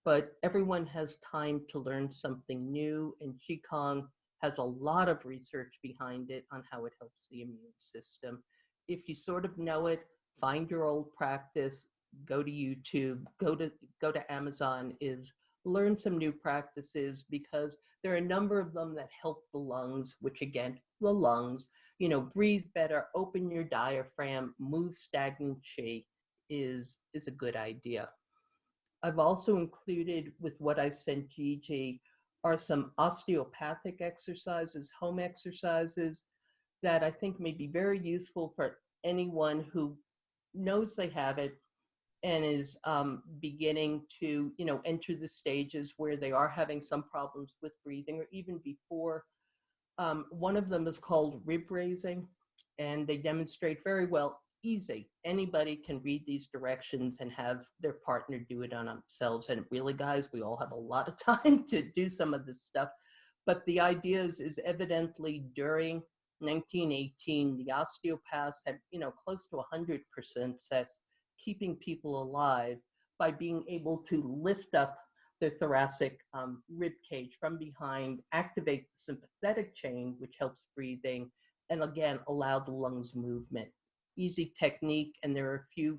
but everyone has time to learn something new, and QIGONG has a lot of research behind it on how it helps the immune system. If you sort of know it, find your old practice, go to YouTube, go to Amazon, learn some new practices, because there are a number of them that help the lungs, which again, the lungs, breathe better, open your diaphragm, move stagnant chi is a good idea. I've also included with what I sent Gigi are some osteopathic exercises, home exercises that I think may be very useful for anyone who knows they have it and is beginning to, enter the stages where they are having some problems with breathing, or even before. One of them is called rib raising, and they demonstrate very well, easy. Anybody can read these directions and have their partner do it on themselves. And really, guys, we all have a lot of time to do some of this stuff. But the idea is evidently during 1918, the osteopaths had, close to 100% success keeping people alive by being able to lift up the thoracic rib cage from behind, activate the sympathetic chain, which helps breathing, and again, allow the lungs movement. Easy technique, and there are a few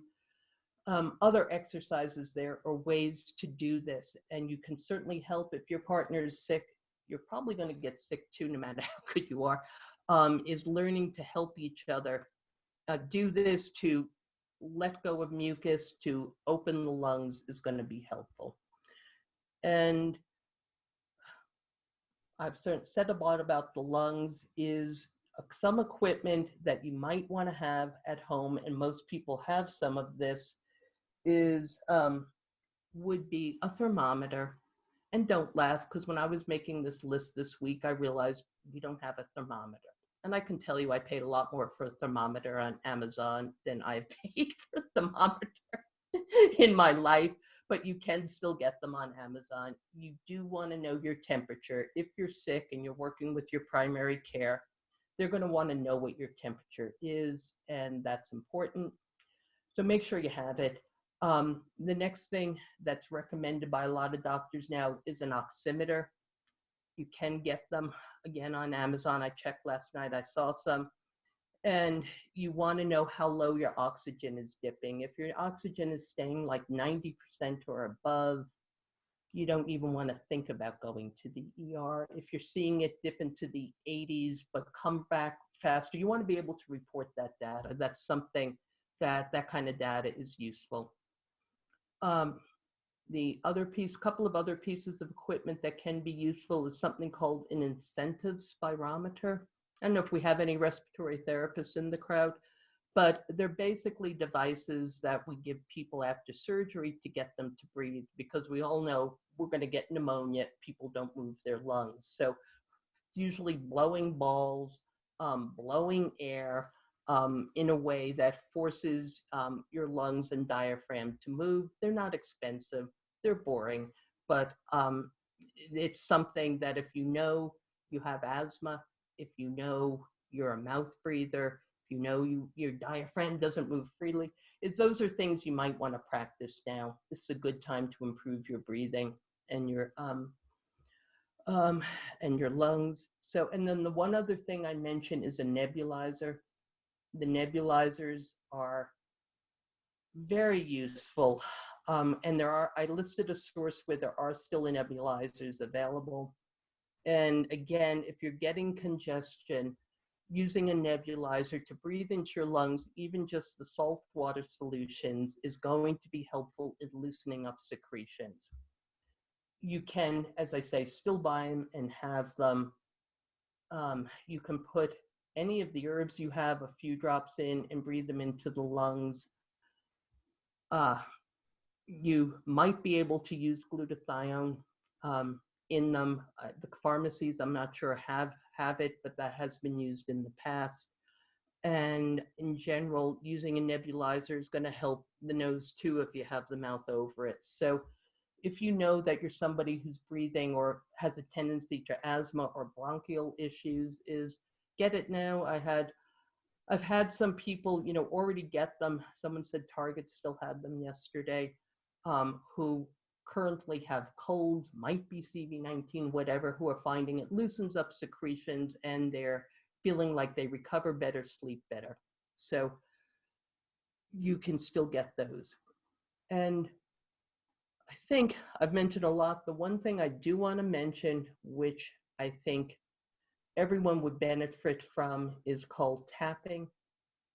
other exercises there or ways to do this. And you can certainly help if your partner is sick. You're probably going to get sick too, no matter how good you are, is learning to help each other do this, to let go of mucus, to open the lungs is going to be helpful. And I've said a lot about the lungs is some equipment that you might want to have at home, and most people have some of this, is would be a thermometer. And don't laugh, because when I was making this list this week, I realized we don't have a thermometer. And I can tell you I paid a lot more for a thermometer on Amazon than I've paid for a thermometer in my life, but you can still get them on Amazon. You do want to know your temperature. If you're sick and you're working with your primary care, they're going to want to know what your temperature is, and that's important. So make sure you have it. The next thing that's recommended by a lot of doctors now is an oximeter. You can get them, again, on Amazon. I checked last night, I saw some. And you want to know how low your oxygen is dipping. If your oxygen is staying like 90% or above, you don't even want to think about going to the ER. If you're seeing it dip into the 80s but come back faster, you want to be able to report that data. That's something that kind of data is useful. The other piece, couple of other pieces of equipment that can be useful is something called an incentive spirometer. I don't know if we have any respiratory therapists in the crowd, but they're basically devices that we give people after surgery to get them to breathe, because we all know we're going to get pneumonia if people don't move their lungs. So it's usually blowing balls, blowing air in a way that forces your lungs and diaphragm to move. They're not expensive, they're boring, but it's something that if you know you have asthma, if you know you're a mouth breather, if you know your diaphragm doesn't move freely, those are things you might want to practice now. This is a good time to improve your breathing and your lungs. So, and then the one other thing I mentioned is a nebulizer. The nebulizers are very useful. And I listed a source where there are still nebulizers available. And again, if you're getting congestion, using a nebulizer to breathe into your lungs, even just the salt water solutions, is going to be helpful in loosening up secretions. You can, as I say, still buy them and have them. You can put any of the herbs you have, a few drops in, and breathe them into the lungs. You might be able to use glutathione in them. The pharmacies, I'm not sure, have it, but that has been used in the past. And in general, using a nebulizer is going to help the nose too if you have the mouth over it. So if you know that you're somebody who's breathing or has a tendency to asthma or bronchial issues, is get it now. I've had some people, you know, already get them. Someone said Target still had them yesterday, who currently have colds, might be CV-19, whatever, who are finding it loosens up secretions and they're feeling like they recover better, sleep better. So you can still get those. And I think I've mentioned a lot. The one thing I do want to mention, which I think everyone would benefit from, is called tapping.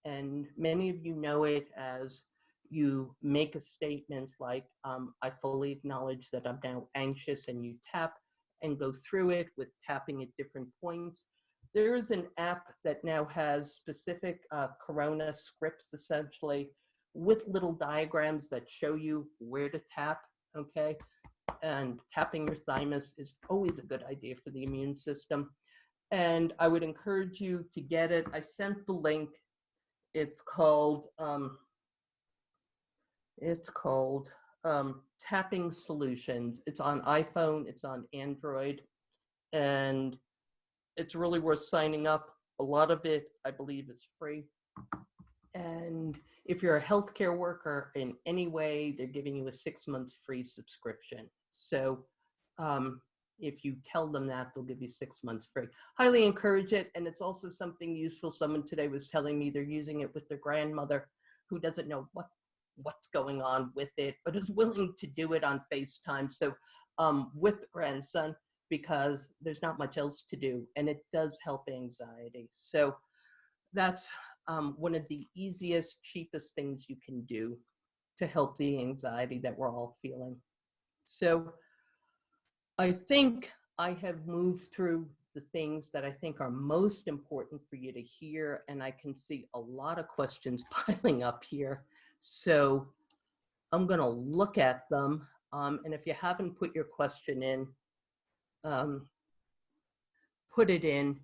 And many of you know it as you make a statement like, I fully acknowledge that I'm now anxious, and you tap and go through it with tapping at different points. There is an app that now has specific corona scripts, essentially, with little diagrams that show you where to tap, okay? And tapping your thymus is always a good idea for the immune system. And I would encourage you to get it. I sent the link. It's called Tapping Solutions. It's on iPhone, it's on Android, and it's really worth signing up. A lot of it, I believe, is free. And if you're a healthcare worker in any way, they're giving you a 6 months free subscription. So if you tell them that, they'll give you 6 months free. Highly encourage it. And it's also something useful. Someone today was telling me they're using it with their grandmother who doesn't know what's going on with it, but is willing to do it on FaceTime. So with the grandson, because there's not much else to do, and it does help anxiety. So that's one of the easiest, cheapest things you can do to help the anxiety that we're all feeling. So I think I have moved through the things that I think are most important for you to hear, and I can see a lot of questions piling up here. So I'm going to look at them, and if you haven't put your question in, put it in,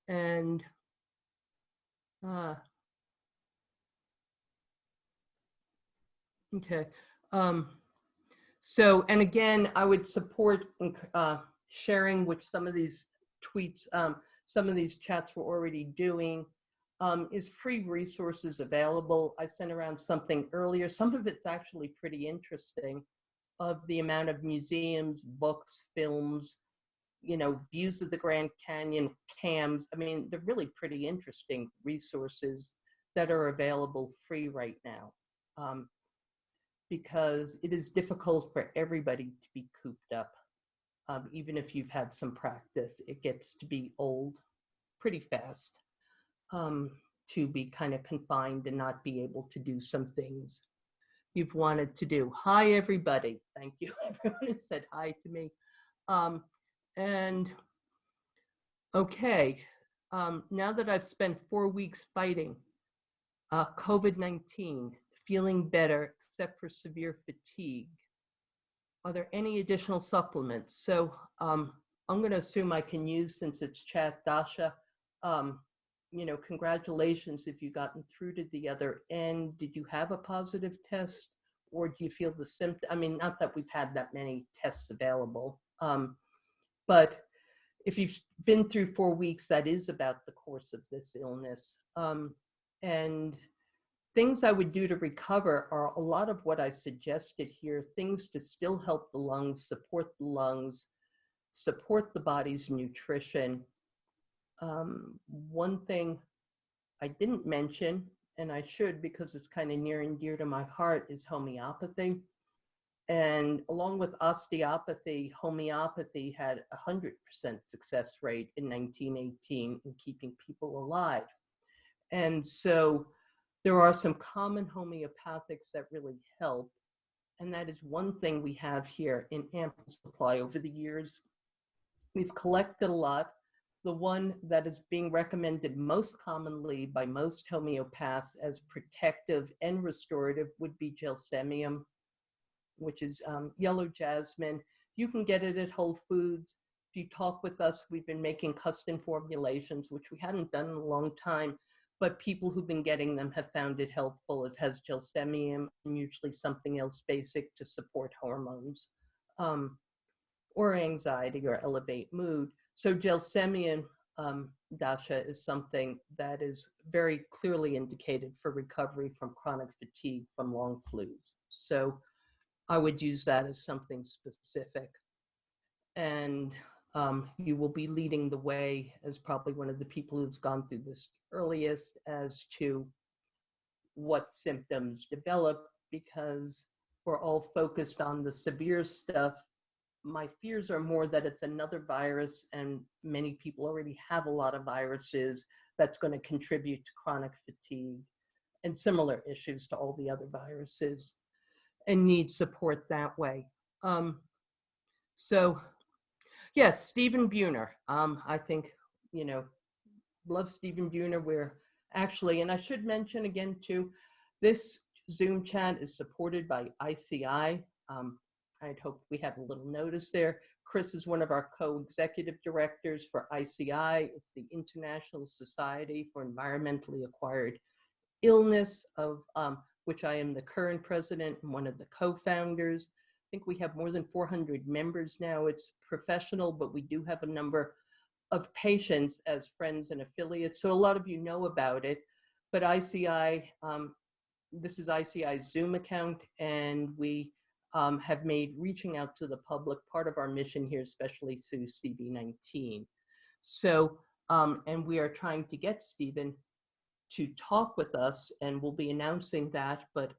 and okay. So, and again, I would support sharing, which some of these tweets, some of these chats we're already doing, is free resources available. I sent around something earlier. Some of it's actually pretty interesting, of the amount of museums, books, films, you know, views of the Grand Canyon, cams. I mean, they're really pretty interesting resources that are available free right now. Because it is difficult for everybody to be cooped up. Even if you've had some practice, it gets to be old pretty fast, to be kind of confined and not be able to do some things you've wanted to do. Hi, everybody. Thank you. Everyone has said hi to me. And okay, now that I've spent 4 weeks fighting COVID-19, feeling better except for severe fatigue, are there any additional supplements? So I'm going to assume I can use, since it's chat, Dasha, you know, congratulations if you've gotten through to the other end. Did you have a positive test, or do you feel the symptom? I mean, not that we've had that many tests available, but if you've been through 4 weeks, that is about the course of this illness. And things I would do to recover are a lot of what I suggested here, things to still help the lungs, support the body's nutrition. One thing I didn't mention, and I should because it's kind of near and dear to my heart, is homeopathy. And along with osteopathy, homeopathy had a 100% success rate in 1918 in keeping people alive. And so there are some common homeopathics that really help. And that is one thing we have here in ample supply over the years. We've collected a lot. The one that is being recommended most commonly by most homeopaths as protective and restorative would be gelsemium, which is yellow jasmine. You can get it at Whole Foods. If you talk with us, we've been making custom formulations, which we hadn't done in a long time, but people who've been getting them have found it helpful. It has gelsemium and usually something else basic to support hormones. or anxiety or elevate mood. So gelsemium dasha is something that is very clearly indicated for recovery from chronic fatigue from long flus. So I would use that as something specific. And you will be leading the way as probably one of the people who's gone through this earliest as to what symptoms develop, because we're all focused on the severe stuff. My fears are more that it's another virus, and many people already have a lot of viruses that's going to contribute to chronic fatigue and similar issues to all the other viruses and need support that way. So yes, Stephen Buhner. I think, love Stephen Buhner. We're actually, and I should mention again too, this Zoom chat is supported by ICI. I'd hope we have a little notice there. Chris is one of our co-executive directors for ICI. It's the International Society for Environmentally Acquired Illness, of which I am the current president and one of the co-founders. I think we have more than 400 members now. It's professional, but we do have a number of patients as friends and affiliates. So a lot of you know about it, but ICI, this is ICI's Zoom account, and we have made reaching out to the public part of our mission here, especially through CV19. So, and we are trying to get Stephen to talk with us, and we'll be announcing that, but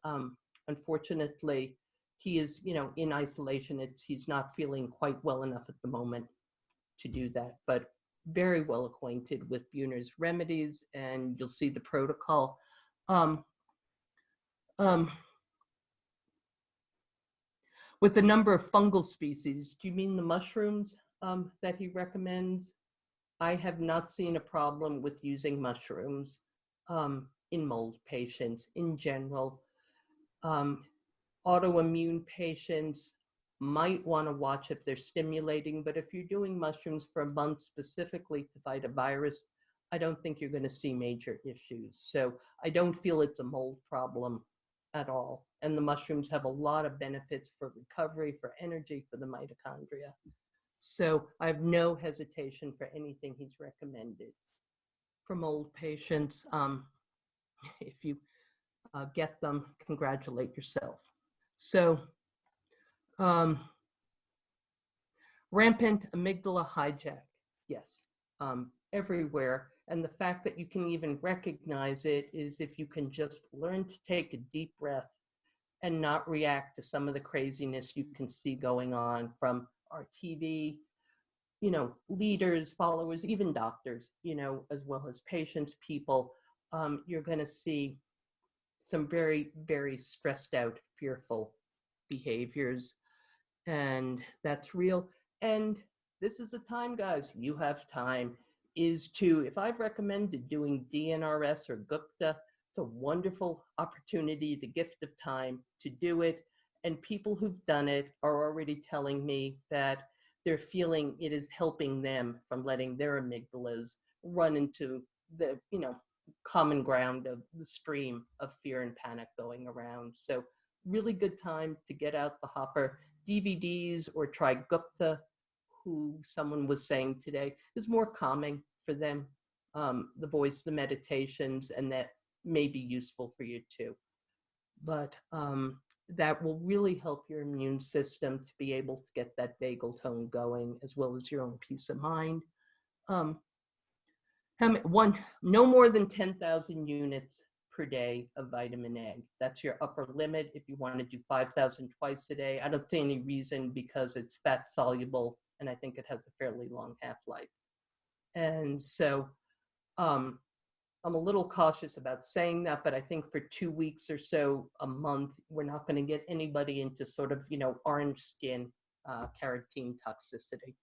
unfortunately, he is, in isolation. He's not feeling quite well enough at the moment to do that, but very well acquainted with Buhner's remedies, and you'll see the protocol. With the number of fungal species, do you mean the mushrooms that he recommends? I have not seen a problem with using mushrooms in mold patients in general. Autoimmune patients might want to watch if they're stimulating, but if you're doing mushrooms for a month specifically to fight a virus, I don't think you're going to see major issues. So I don't feel it's a mold problem at all. And the mushrooms have a lot of benefits for recovery, for energy, for the mitochondria. So I have no hesitation for anything he's recommended. For mold patients, if you get them, congratulate yourself. So rampant amygdala hijack, yes, everywhere. And the fact that you can even recognize it is if you can just learn to take a deep breath and not react to some of the craziness you can see going on from our TV, leaders, followers, even doctors, as well as patients, people. You're going to see some very, very stressed out, fearful behaviors, and that's real. And this is a time, guys, you have time, is to, if I've recommended doing DNRS or Gupta, it's a wonderful opportunity, the gift of time to do it. And people who've done it are already telling me that they're feeling it is helping them from letting their amygdalas run into the, common ground of the stream of fear and panic going around. So really good time to get out the hopper. DVDs or try Gupta, who someone was saying today is more calming for them. The voice, the meditations, and that may be useful for you too. But that will really help your immune system to be able to get that vagal tone going, as well as your own peace of mind. No more than 10,000 units per day of vitamin A. That's your upper limit. If you want to do 5,000 twice a day, I don't see any reason, because it's fat soluble, and I think it has a fairly long half-life. And so I'm a little cautious about saying that, but I think for 2 weeks or so, a month, we're not going to get anybody into sort of, orange skin, carotene toxicity.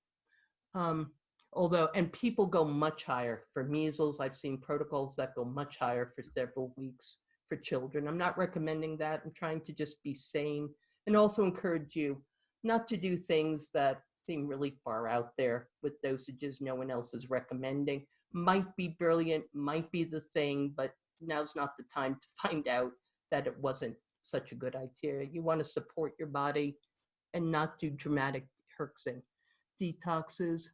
And people go much higher for measles. I've seen protocols that go much higher for several weeks for children. I'm not recommending that. I'm trying to just be sane and also encourage you not to do things that seem really far out there with dosages no one else is recommending. Might be brilliant, might be the thing, but now's not the time to find out that it wasn't such a good idea. You want to support your body and not do dramatic herxing. Detoxes.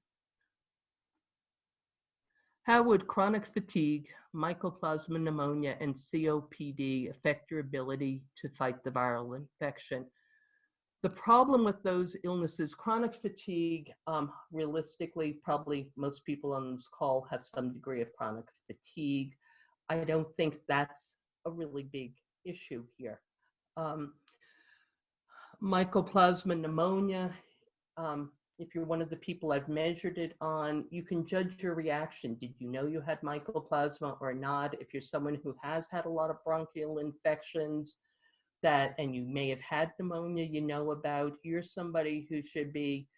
How would chronic fatigue, mycoplasma pneumonia, and COPD affect your ability to fight the viral infection? The problem with those illnesses, chronic fatigue, realistically, probably most people on this call have some degree of chronic fatigue. I don't think that's a really big issue here. Mycoplasma pneumonia, if you're one of the people I've measured it on, you can judge your reaction. Did you know you had mycoplasma or not? If you're someone who has had a lot of bronchial infections, and you may have had pneumonia you know about, you're somebody who should be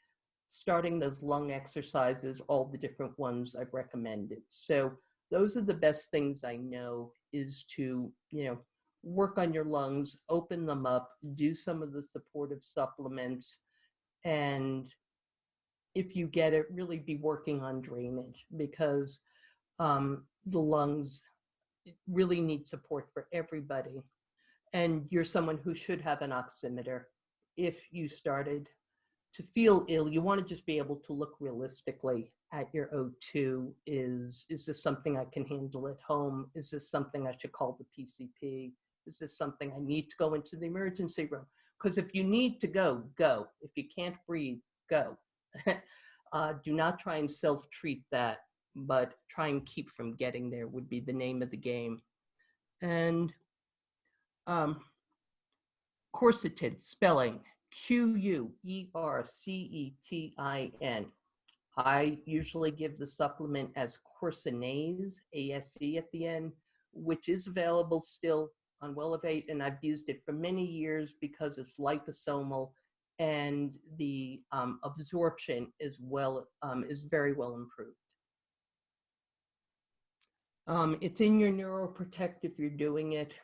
starting those lung exercises, all the different ones I've recommended. So those are the best things I know, is to, work on your lungs, open them up, do some of the supportive supplements, and if you get it, really be working on drainage, because the lungs really need support for everybody. And you're someone who should have an oximeter. If you started to feel ill, you want to just be able to look realistically at your O2. Is this something I can handle at home? Is this something I should call the PCP? Is this something I need to go into the emergency room? Because if you need to go, go. If you can't breathe, go. Do not try and self-treat that, but try and keep from getting there would be the name of the game. And quercetin, spelling Quercetin. I usually give the supplement as quercinase, ASE at the end, which is available still on Welevate, and I've used it for many years because it's liposomal, and the absorption is very well improved. It's in your neuroprotect if you're doing it.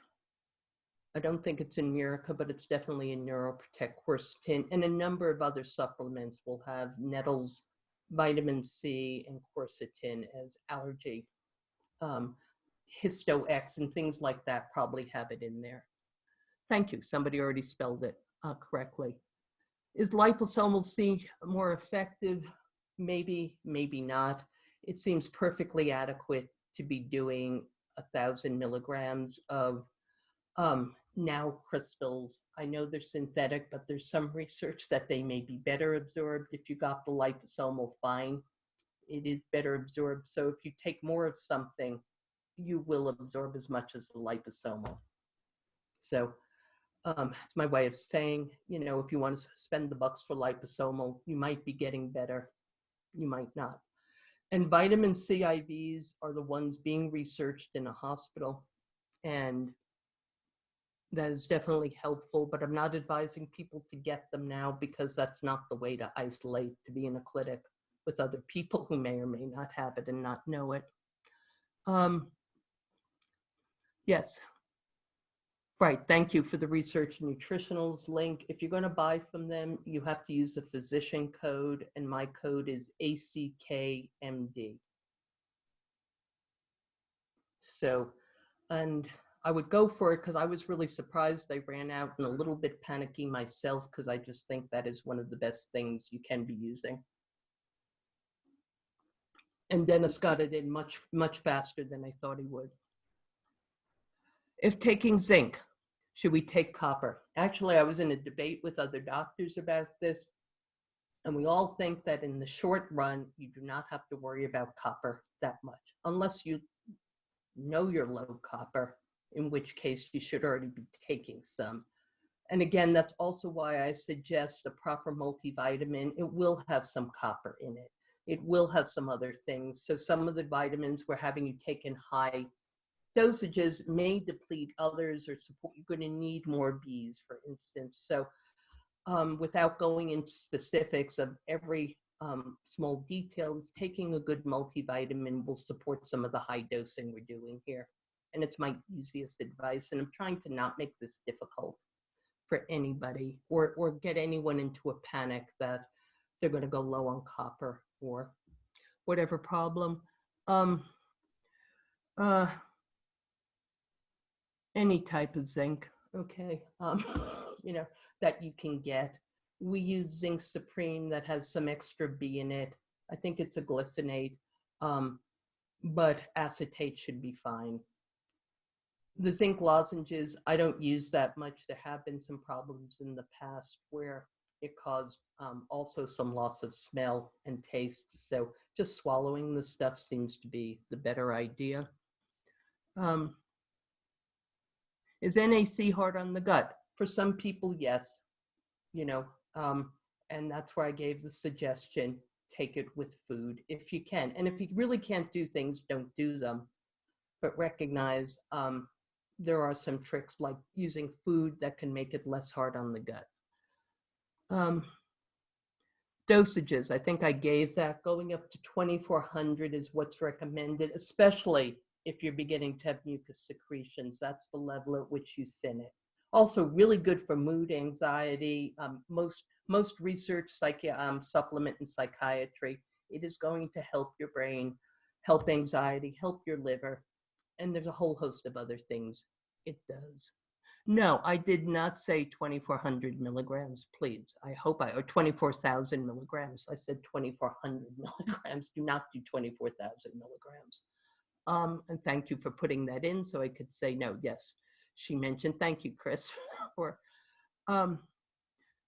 I don't think it's in Murica, but it's definitely in neuroprotect, quercetin, and a number of other supplements will have nettles, vitamin C, and quercetin as allergy. Histo-X and things like that probably have it in there. Thank you. Somebody already spelled it correctly. Is liposomal C more effective? Maybe, maybe not. It seems perfectly adequate to be doing 1,000 milligrams of now crystals. I know they're synthetic, but there's some research that they may be better absorbed. If you got the liposomal, fine. It is better absorbed. So if you take more of something, you will absorb as much as the liposomal. So it's my way of saying, if you want to spend the bucks for liposomal, you might be getting better. You might not. And vitamin C IVs are the ones being researched in a hospital. And that is definitely helpful, but I'm not advising people to get them now, because that's not the way to isolate, to be in a clinic with other people who may or may not have it and not know it. Yes. Right, thank you for the Research Nutritionals link. If you're going to buy from them, you have to use a physician code, and my code is ACKMD. So, and I would go for it because I was really surprised they ran out, and a little bit panicky myself, because I just think that is one of the best things you can be using. And Dennis got it in much, much faster than I thought he would. If taking zinc, should we take copper? Actually, I was in a debate with other doctors about this, and we all think that in the short run, you do not have to worry about copper that much, unless you know you're low copper, in which case you should already be taking some. And again, that's also why I suggest a proper multivitamin. It will have some copper in it. It will have some other things. So some of the vitamins we're having you take in high dosages may deplete others, or support. You're going to need more Bs, for instance. So without going into specifics of every small details, taking a good multivitamin will support some of the high dosing we're doing here. And it's my easiest advice. And I'm trying to not make this difficult for anybody, or get anyone into a panic that they're going to go low on copper or whatever problem. Any type of zinc, okay, that you can get. We use Zinc Supreme that has some extra B in it. I think it's a glycinate, but acetate should be fine. The zinc lozenges, I don't use that much. There have been some problems in the past where it caused also some loss of smell and taste. So just swallowing the stuff seems to be the better idea. Is NAC hard on the gut? For some people, yes. You know, and that's where I gave the suggestion, take it with food if you can. And if you really can't do things, don't do them. But recognize there are some tricks like using food that can make it less hard on the gut. Dosages, I think I gave that. Going up to 2,400 is what's recommended, especially if you're beginning to have mucus secretions. That's the level at which you thin it. Also really good for mood, anxiety. Most research supplement in psychiatry, it is going to help your brain, help anxiety, help your liver, and there's a whole host of other things it does. No, I did not say 2,400 milligrams, please. I hope or 24,000 milligrams. I said 2,400 milligrams. Do not do 24,000 milligrams. And thank you for putting that in so I could say no. Yes, she mentioned, thank you, Chris. Or,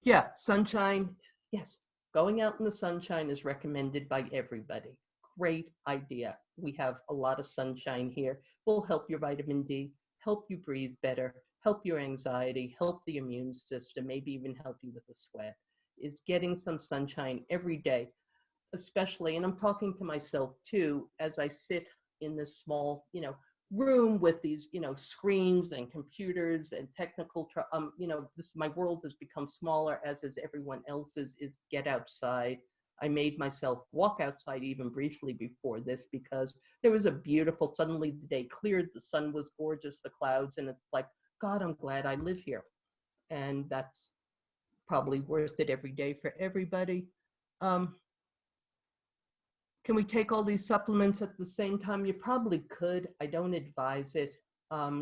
yeah, sunshine. Yes, going out in the sunshine is recommended by everybody. Great idea. We have a lot of sunshine here. Will help your vitamin D, help you breathe better, help your anxiety, help the immune system, maybe even help you with the sweat, is getting some sunshine every day, especially, and I'm talking to myself too, as I sit in this small, room with these, screens and computers and technical, my world has become smaller, as is everyone else's, is get outside. I made myself walk outside even briefly before this because there was a beautiful, suddenly the day cleared, the sun was gorgeous, the clouds, and it's like, God, I'm glad I live here. And that's probably worth it every day for everybody. Can we take all these supplements at the same time? You probably could. I don't advise it. Try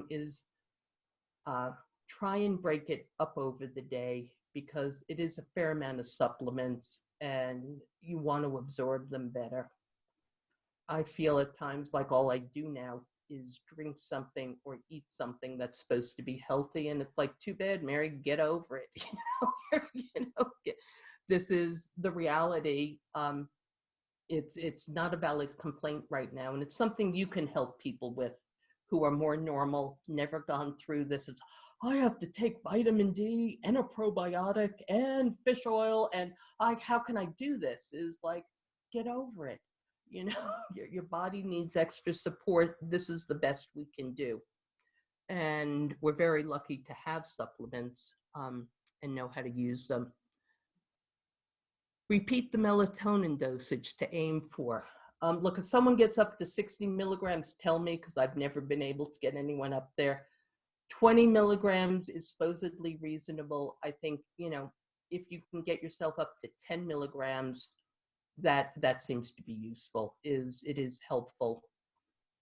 and break it up over the day because it is a fair amount of supplements and you want to absorb them better. I feel at times like all I do now is drink something or eat something that's supposed to be healthy, and it's like, too bad, Mary, get over it. This is the reality. It's not a valid complaint right now, and it's something you can help people with who are more normal, never gone through this. It's, I have to take vitamin D and a probiotic and fish oil, and how can I do this? Is like, get over it. Your body needs extra support. This is the best we can do. And we're very lucky to have supplements and know how to use them. Repeat the melatonin dosage to aim for. Look, if someone gets up to 60 milligrams, tell me, because I've never been able to get anyone up there. 20 milligrams is supposedly reasonable. I think, if you can get yourself up to 10 milligrams, that seems to be useful. It is helpful.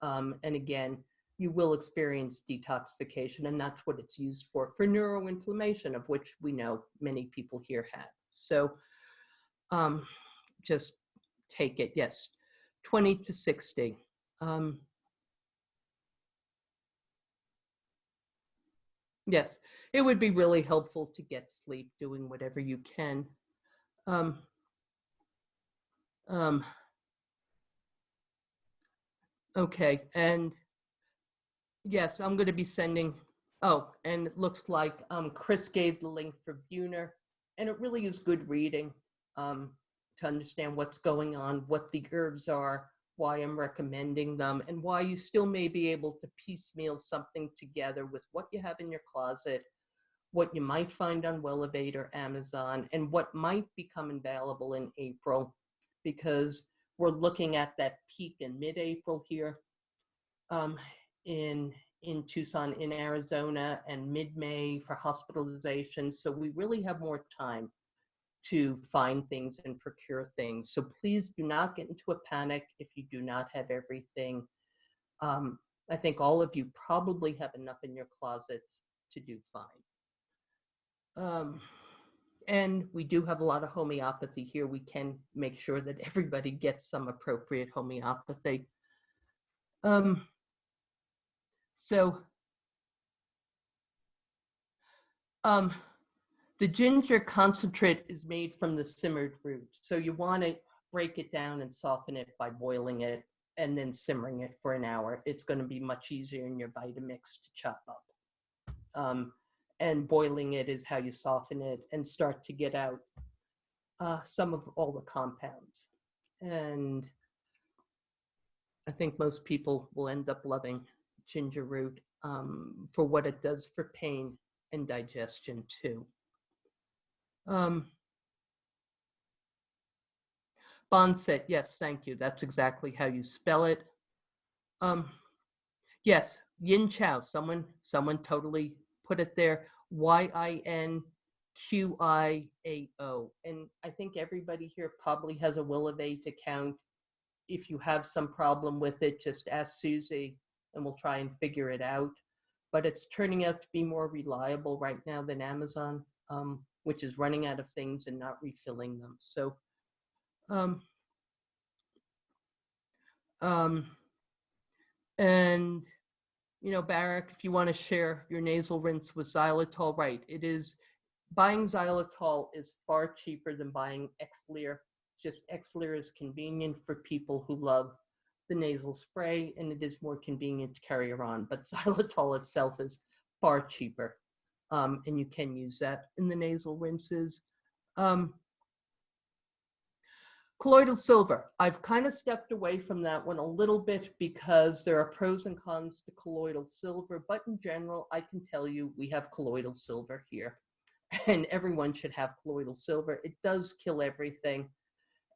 And again, you will experience detoxification, and that's what it's used for neuroinflammation, of which we know many people here have. So just take it. Yes, 20 to 60. Yes, it would be really helpful to get sleep, doing whatever you can. Okay, and yes, I'm going to be sending, and it looks like Chris gave the link for Buhner, and it really is good reading to understand what's going on, what the herbs are, why I'm recommending them, and why you still may be able to piecemeal something together with what you have in your closet, what you might find on Welevate or Amazon, and what might become available in April, because we're looking at that peak in mid-April here in Tucson, in Arizona, and mid-May for hospitalization. So we really have more time to find things and procure things. So please do not get into a panic if you do not have everything. I think all of you probably have enough in your closets to do fine. And we do have a lot of homeopathy here. We can make sure that everybody gets some appropriate homeopathy. So the ginger concentrate is made from the simmered root. So you want to break it down and soften it by boiling it and then simmering it for an hour. It's going to be much easier in your Vitamix to chop up. And boiling it is how you soften it and start to get out some of all the compounds. And I think most people will end up loving ginger root for what it does for pain and digestion too. Bonset, yes, thank you. That's exactly how you spell it. Yes, Yin Chow. Someone totally put it there. YINQIAO. And I think everybody here probably has a Will of 8 account. If you have some problem with it, just ask Susie and we'll try and figure it out. But it's turning out to be more reliable right now than Amazon, which is running out of things and not refilling them. So, and you know, Barak, if you want to share your nasal rinse with xylitol, right? It is, buying xylitol is far cheaper than buying Xlear. Just Xlear is convenient for people who love the nasal spray, and it is more convenient to carry around. But xylitol itself is far cheaper, and you can use that in the nasal rinses. Colloidal silver. I've kind of stepped away from that one a little bit because there are pros and cons to colloidal silver, but in general, I can tell you we have colloidal silver here, and everyone should have colloidal silver. It does kill everything,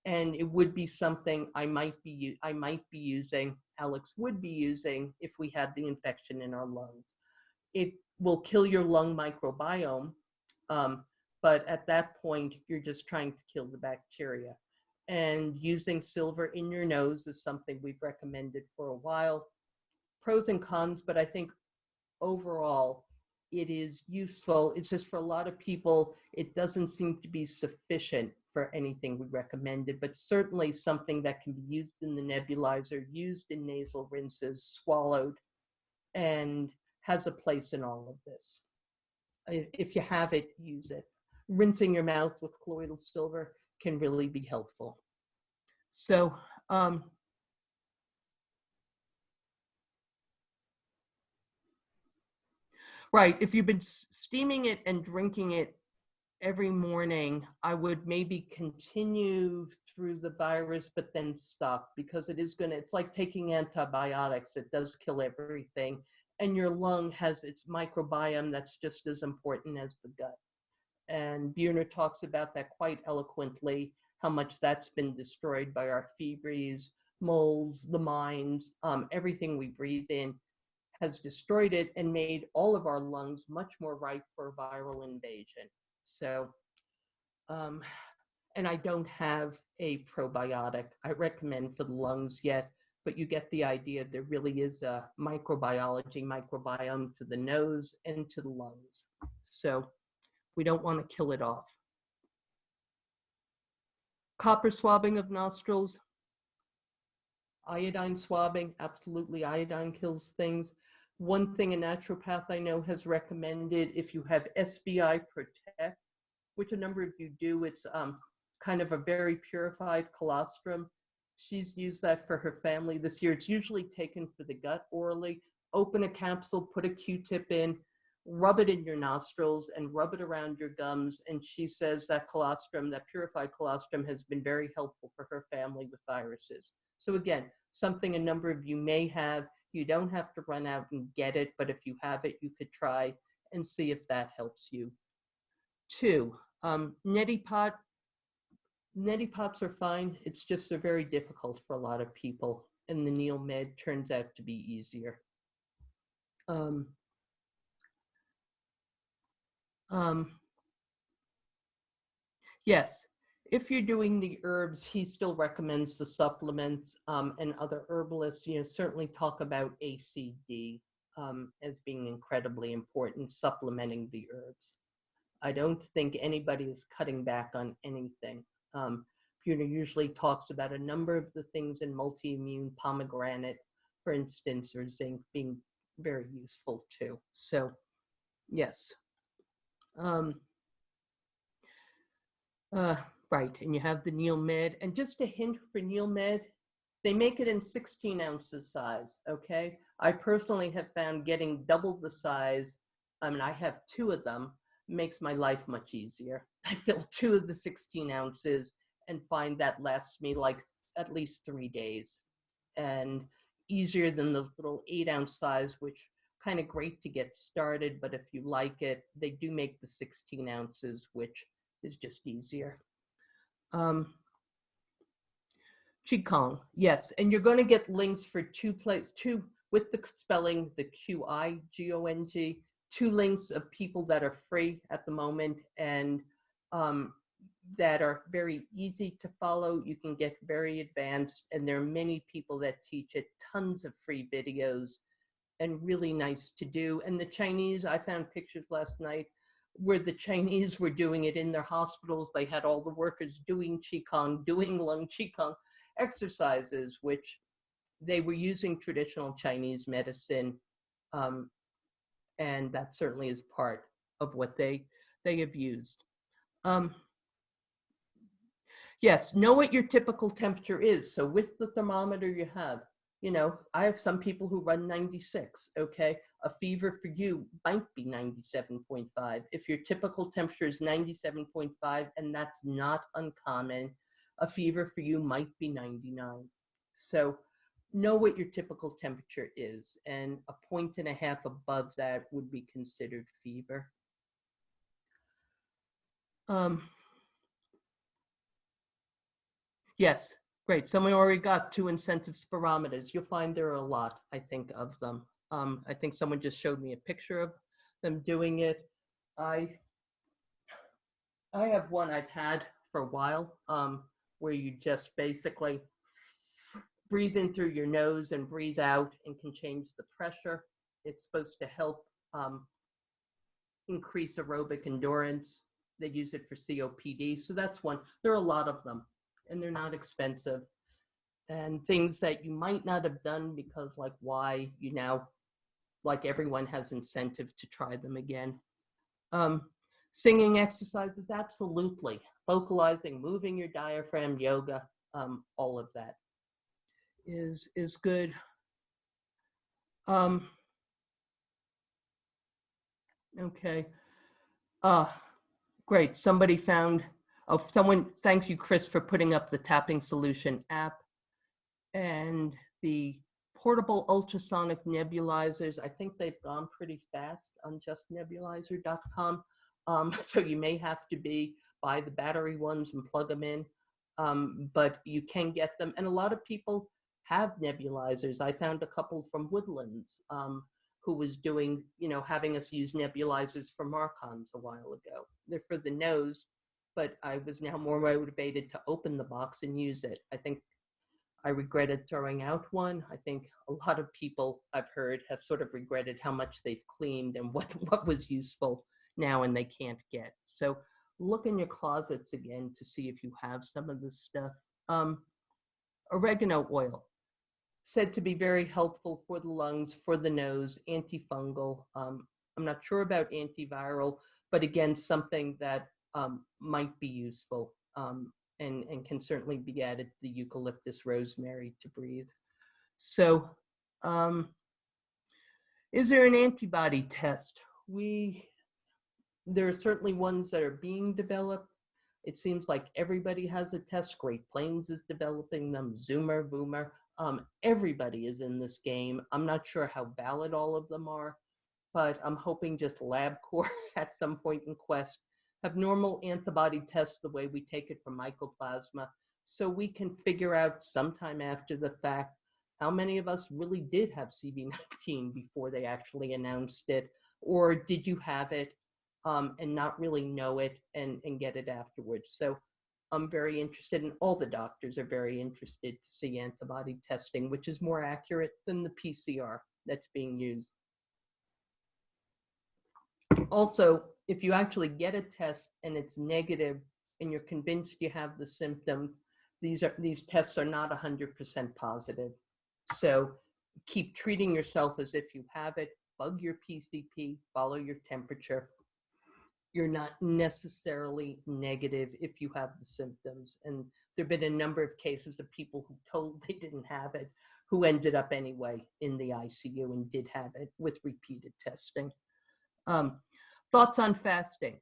and it would be something I might be using, Alex would be using if we had the infection in our lungs. It will kill your lung microbiome, but at that point, you're just trying to kill the bacteria. And using silver in your nose is something we've recommended for a while. Pros and cons, but I think overall it is useful. It's just for a lot of people, it doesn't seem to be sufficient for anything we recommended, but certainly something that can be used in the nebulizer, used in nasal rinses, swallowed, and has a place in all of this. If you have it, use it. Rinsing your mouth with colloidal silver can really be helpful. So, right, if you've been steaming it and drinking it every morning, I would maybe continue through the virus, but then stop, because it is gonna, it's like taking antibiotics. It does kill everything. And your lung has its microbiome that's just as important as the gut. And Buhner talks about that quite eloquently, how much that's been destroyed by our febres, molds, the mines, everything we breathe in has destroyed it and made all of our lungs much more ripe for viral invasion. So, and I don't have a probiotic I recommend for the lungs yet, but you get the idea. There really is a microbiome to the nose and to the lungs. So we don't want to kill it off. Copper swabbing of nostrils. Iodine swabbing, absolutely, iodine kills things. One thing a naturopath I know has recommended, if you have SBI Protect, which a number of you do, it's kind of a very purified colostrum. She's used that for her family this year. It's usually taken for the gut orally. Open a capsule, put a Q-tip in, rub it in your nostrils and rub it around your gums. And she says that colostrum, that purified colostrum, has been very helpful for her family with viruses. So again, something a number of you may have. You don't have to run out and get it, but if you have it, you could try and see if that helps you. 2, neti pot. Neti pots are fine. It's just they're very difficult for a lot of people, and the Neil Med turns out to be easier. Yes, if you're doing the herbs, he still recommends the supplements, and other herbalists, you know, certainly talk about ACD as being incredibly important, supplementing the herbs. I don't think anybody is cutting back on anything. Buhner usually talks about a number of the things in multi-immune pomegranate, for instance, or zinc being very useful too. So, yes. Right, and you have the NeilMed. And just a hint for NeilMed, they make it in 16 ounces size, okay? I personally have found getting double the size, I mean, I have 2 of them, makes my life much easier. I fill 2 of the 16 ounces and find that lasts me like at least 3 days. And easier than those little 8-ounce size, which kind of great to get started, but if you like it, they do make the 16 ounces, which is just easier. QIGONG, yes, and you're going to get links for 2 with the spelling, the QIGONG, 2 links of people that are free at the moment and that are very easy to follow. You can get very advanced, and there are many people that teach it, tons of free videos, and really nice to do. And the Chinese, I found pictures last night where the Chinese were doing it in their hospitals. They had all the workers doing Qigong, doing lung Qigong exercises, which they were using traditional Chinese medicine. And that certainly is part of what they have used. Yes, know what your typical temperature is. So with the thermometer you have, you know, I have some people who run 96, okay? A fever for you might be 97.5. If your typical temperature is 97.5, and that's not uncommon, a fever for you might be 99. So know what your typical temperature is, and 1.5 points above that would be considered fever. Yes, great. Someone already got 2 incentive spirometers. You'll find there are a lot, I think, of them. I think someone just showed me a picture of them doing it. I have one I've had for a while, where you just basically breathe in through your nose and breathe out and can change the pressure. It's supposed to help increase aerobic endurance. They use it for COPD. So that's one. There are a lot of them, and they're not expensive. And things that you might not have done because, like, why you now, like, everyone has incentive to try them again. Singing exercises, absolutely. Vocalizing, moving your diaphragm, yoga, all of that is good. Okay. Great. Somebody found, someone, thanks you, Chris, for putting up the tapping solution app. And the portable ultrasonic nebulizers, I think they've gone pretty fast on justnebulizer.com. So you may have to buy the battery ones and plug them in, but you can get them. And a lot of people have nebulizers. I found a couple from Woodlands who was doing, you know, having us use nebulizers for Marcons a while ago. They're for the nose, but I was now more motivated to open the box and use it. I think I regretted throwing out one. I think a lot of people I've heard have sort of regretted how much they've cleaned and what was useful now and they can't get. So look in your closets again to see if you have some of this stuff. Oregano oil, said to be very helpful for the lungs, for the nose, antifungal. I'm not sure about antiviral, but again, something that might be useful. And can certainly be added to the eucalyptus rosemary to breathe. So is there an antibody test? There are certainly ones that are being developed. It seems like everybody has a test. Great Plains is developing them, Zoomer, Buhner. Everybody is in this game. I'm not sure how valid all of them are, but I'm hoping just LabCorp at some point in Quest have normal antibody tests the way we take it from Mycoplasma, so we can figure out sometime after the fact how many of us really did have CV19 before they actually announced it, or did you have it and not really know it and get it afterwards. So I'm very interested, and all the doctors are very interested to see antibody testing, which is more accurate than the PCR that's being used. Also, if you actually get a test and it's negative and you're convinced you have the symptom, these tests are not 100% positive. So keep treating yourself as if you have it, bug your PCP, follow your temperature. You're not necessarily negative if you have the symptoms. And there have been a number of cases of people who told they didn't have it, who ended up anyway in the ICU and did have it with repeated testing. Thoughts on fasting.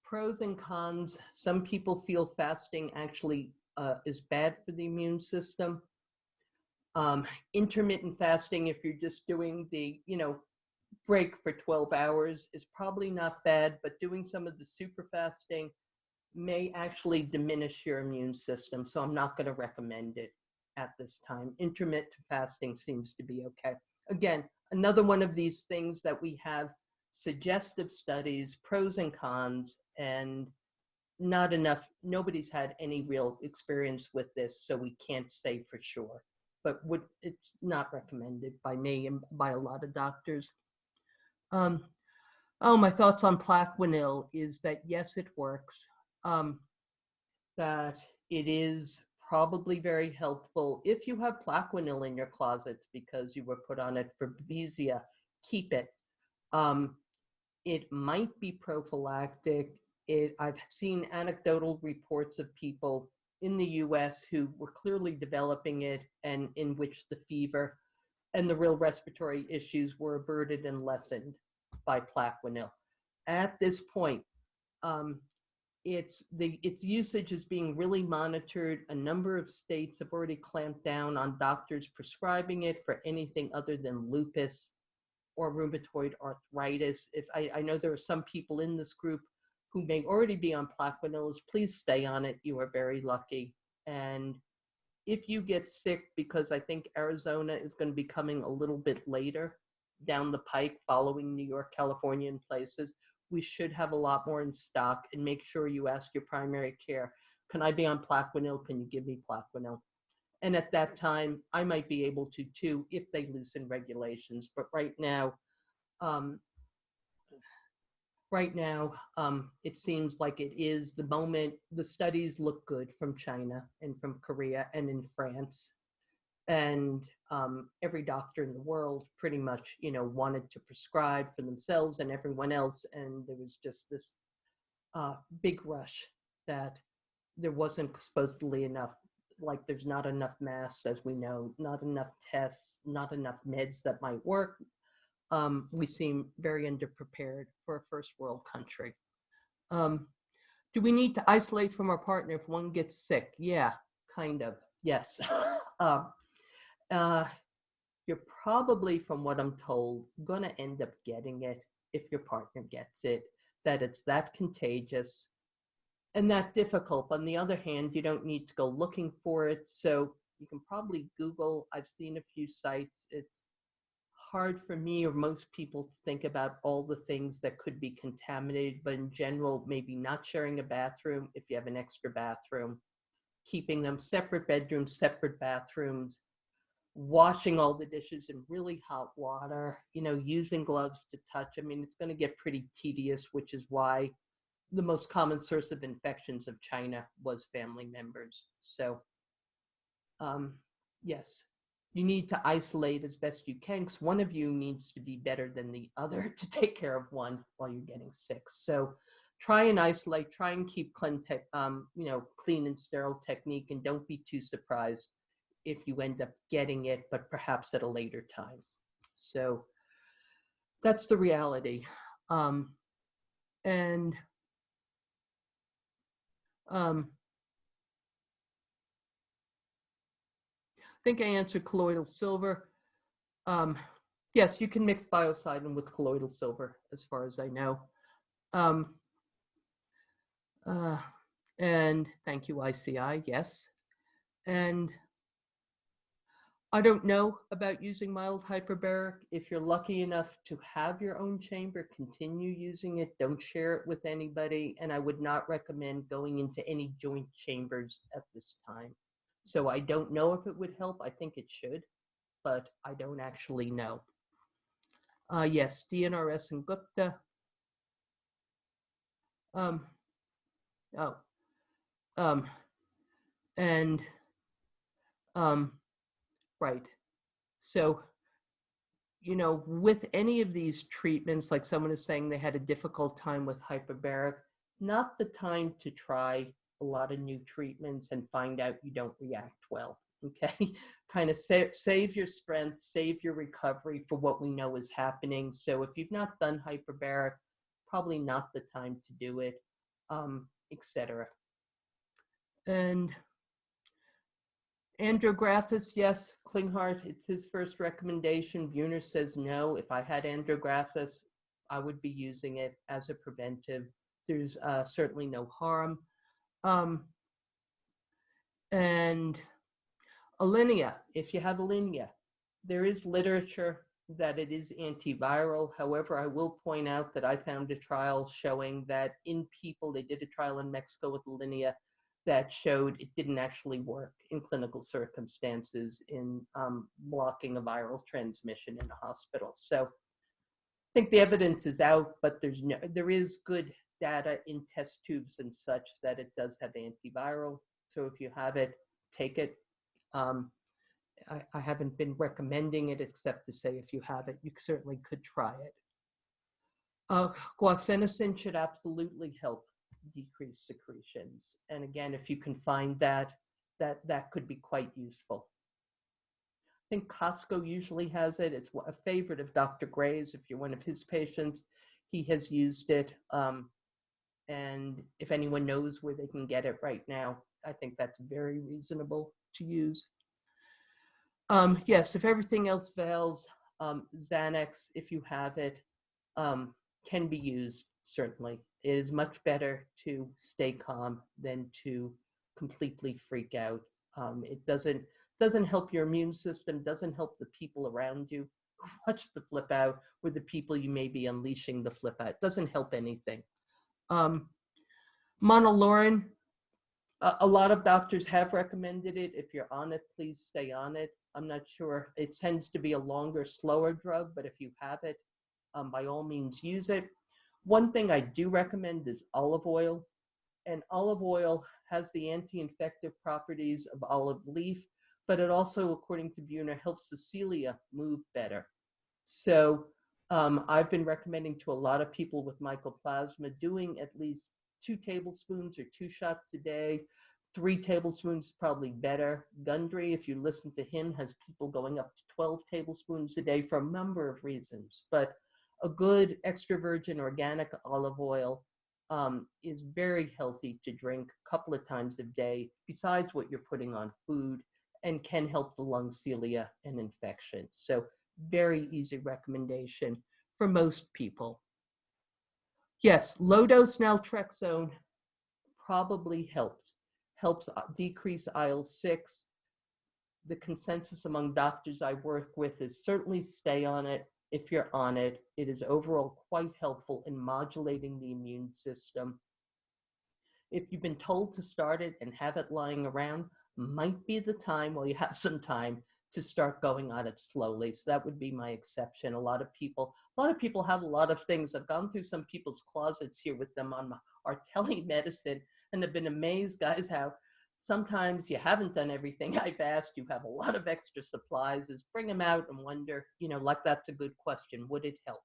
Pros and cons. Some people feel fasting actually is bad for the immune system. Intermittent fasting, if you're just doing the, break for 12 hours is probably not bad, but doing some of the super fasting may actually diminish your immune system. So I'm not going to recommend it at this time. Intermittent fasting seems to be okay. Again, another one of these things that we have suggestive studies, pros and cons, and not enough. Nobody's had any real experience with this, so we can't say for sure. But it's not recommended by me and by a lot of doctors. My thoughts on Plaquenil is that yes, it works. That it is probably very helpful if you have Plaquenil in your closets because you were put on it for babesia. Keep it. It might be prophylactic. I've seen anecdotal reports of people in the U.S. who were clearly developing it and in which the fever and the real respiratory issues were averted and lessened by Plaquenil. At this point, its usage is being really monitored. A number of states have already clamped down on doctors prescribing it for anything other than lupus or rheumatoid arthritis. I know there are some people in this group who may already be on Plaquenil. Please stay on it. You are very lucky. And if you get sick, because I think Arizona is going to be coming a little bit later down the pike following New York, California, and places, we should have a lot more in stock, and make sure you ask your primary care, can I be on Plaquenil? Can you give me Plaquenil? And at that time, I might be able to too, if they loosen regulations. But right now, it seems like it is the moment. The studies look good from China and from Korea and in France. And every doctor in the world pretty much, wanted to prescribe for themselves and everyone else. And there was just this big rush that there wasn't supposedly enough, like there's not enough masks, as we know, not enough tests, not enough meds that might work. We seem very underprepared for a first world country. Do we need to isolate from our partner if one gets sick? Yeah, kind of, yes. You're probably, from what I'm told, going to end up getting it if your partner gets it, that it's that contagious and that difficult. On the other hand, you don't need to go looking for it. So you can probably Google. I've seen a few sites. It's hard for me or most people to think about all the things that could be contaminated, but in general, maybe not sharing a bathroom if you have an extra bathroom, keeping them separate bedrooms, separate bathrooms, washing all the dishes in really hot water, using gloves to touch. I mean, it's going to get pretty tedious, which is why the most common source of infections of China was family members. So, yes, you need to isolate as best you can, because one of you needs to be better than the other to take care of one while you're getting sick. So try and isolate, try and keep clean and sterile technique, and don't be too surprised if you end up getting it, but perhaps at a later time. So that's the reality. I think I answered colloidal silver. Yes, you can mix biocidin with colloidal silver, as far as I know. And thank you, ICI, yes. And I don't know about using mild hyperbaric. If you're lucky enough to have your own chamber, continue using it. Don't share it with anybody. And I would not recommend going into any joint chambers at this time. So I don't know if it would help. I think it should, but I don't actually know. Yes, DNRS and Gupta. Um, oh, um, and right. So, with any of these treatments, like someone is saying they had a difficult time with hyperbaric, not the time to try a lot of new treatments and find out you don't react well. Okay, kind of save your strength, save your recovery for what we know is happening. So if you've not done hyperbaric, probably not the time to do it, etc. And andrographis, yes. Klinghardt, it's his first recommendation. Buhner says no. If I had andrographis, I would be using it as a preventive. There's certainly no harm. And alinea, if you have alinea, there is literature that it is antiviral. However, I will point out that I found a trial showing that in people, they did a trial in Mexico with alinea that showed it didn't actually work in clinical circumstances in blocking a viral transmission in a hospital. So I think the evidence is out, but there is good data in test tubes and such that it does have antiviral. So if you have it, take it. I haven't been recommending it except to say if you have it, you certainly could try it. Guaifenesin should absolutely help decrease secretions. And again, if you can find that could be quite useful. I think Costco usually has it. It's a favorite of Dr. Gray's. If you're one of his patients, he has used it. And if anyone knows where they can get it right now, I think that's very reasonable to use. Yes, if everything else fails, Xanax, if you have it, can be used, certainly. It is much better to stay calm than to completely freak out. It doesn't help your immune system, doesn't help the people around you who watch the flip out, or the people you may be unleashing the flip out. It doesn't help anything. Monolaurin, a lot of doctors have recommended it. If you're on it, please stay on it. I'm not sure. It tends to be a longer, slower drug, but if you have it, by all means use it. One thing I do recommend is olive oil. And olive oil has the anti-infective properties of olive leaf, but it also, according to Buhner, helps the cilia move better. So I've been recommending to a lot of people with mycoplasma doing at least 2 tablespoons or 2 shots a day. 3 tablespoons is probably better. Gundry, if you listen to him, has people going up to 12 tablespoons a day for a number of reasons. But a good extra virgin organic olive oil is very healthy to drink a couple of times a day, besides what you're putting on food, and can help the lung cilia and infection. So very easy recommendation for most people. Yes, low dose naltrexone probably helps decrease IL-6. The consensus among doctors I work with is certainly stay on it. If you're on it, it is overall quite helpful in modulating the immune system. If you've been told to start it and have it lying around, might be the time, while you have some time, to start going on it slowly. So that would be my exception. A lot of people have a lot of things. I've gone through some people's closets here with them on our telemedicine and have been amazed, guys, how sometimes you haven't done everything I've asked. You have a lot of extra supplies. Is bring them out and wonder, like that's a good question. Would it help?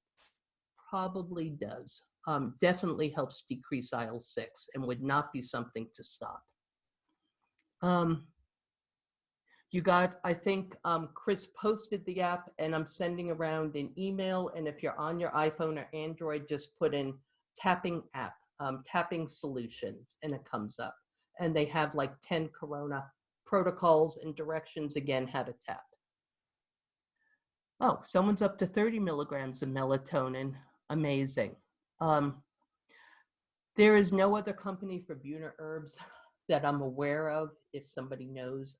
Probably does. Definitely helps decrease IL-6 and would not be something to stop. I think Chris posted the app and I'm sending around an email. And if you're on your iPhone or Android, just put in tapping app, tapping solutions, and it comes up. And they have like 10 Corona protocols and directions, again, how to tap. Oh, someone's up to 30 milligrams of melatonin. Amazing. There is no other company for Buhner herbs that I'm aware of. If somebody knows,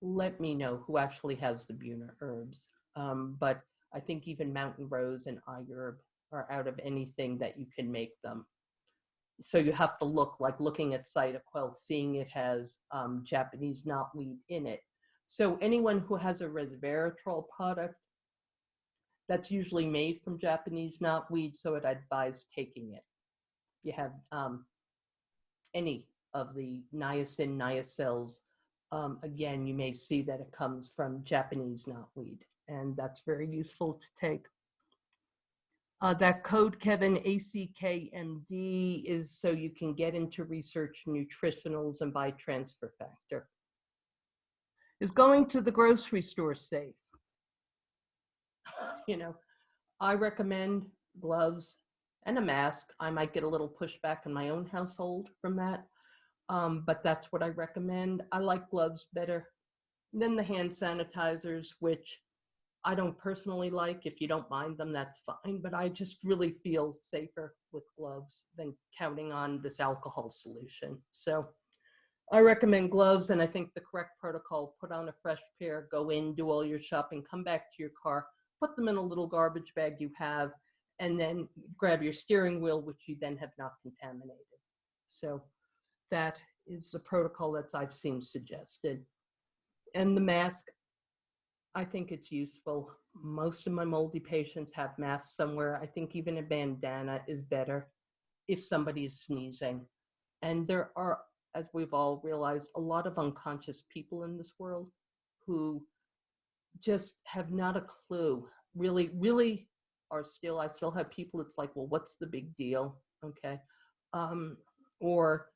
let me know who actually has the Buhner herbs. But I think even Mountain Rose and iHerb are out of anything that you can make them. So you have to looking at Cytoquel, seeing it has Japanese knotweed in it. So anyone who has a resveratrol product, that's usually made from Japanese knotweed, so I'd advise taking it. you have any of the niacin, niacels, again, you may see that it comes from Japanese knotweed, and that's very useful to take. That code, Kevin, ACKMD, is so you can get into research nutritionals and buy transfer factor. Is going to the grocery store safe? You know, I recommend gloves and a mask. I might get a little pushback in my own household from that, but that's what I recommend. I like gloves better than the hand sanitizers, which I don't personally like. If you don't mind them, that's fine, but I just really feel safer with gloves than counting on this alcohol solution. So I recommend gloves, and I think the correct protocol: put on a fresh pair, go in, do all your shopping, come back to your car, put them in a little garbage bag you have, and then grab your steering wheel, which you then have not contaminated. So that is the protocol that I've seen suggested. And the mask, I think it's useful. Most of my moldy patients have masks somewhere. I think even a bandana is better if somebody is sneezing. And there are, as we've all realized, a lot of unconscious people in this world who just have not a clue, really are still, I still have people, it's like, well, what's the big deal? Okay. Or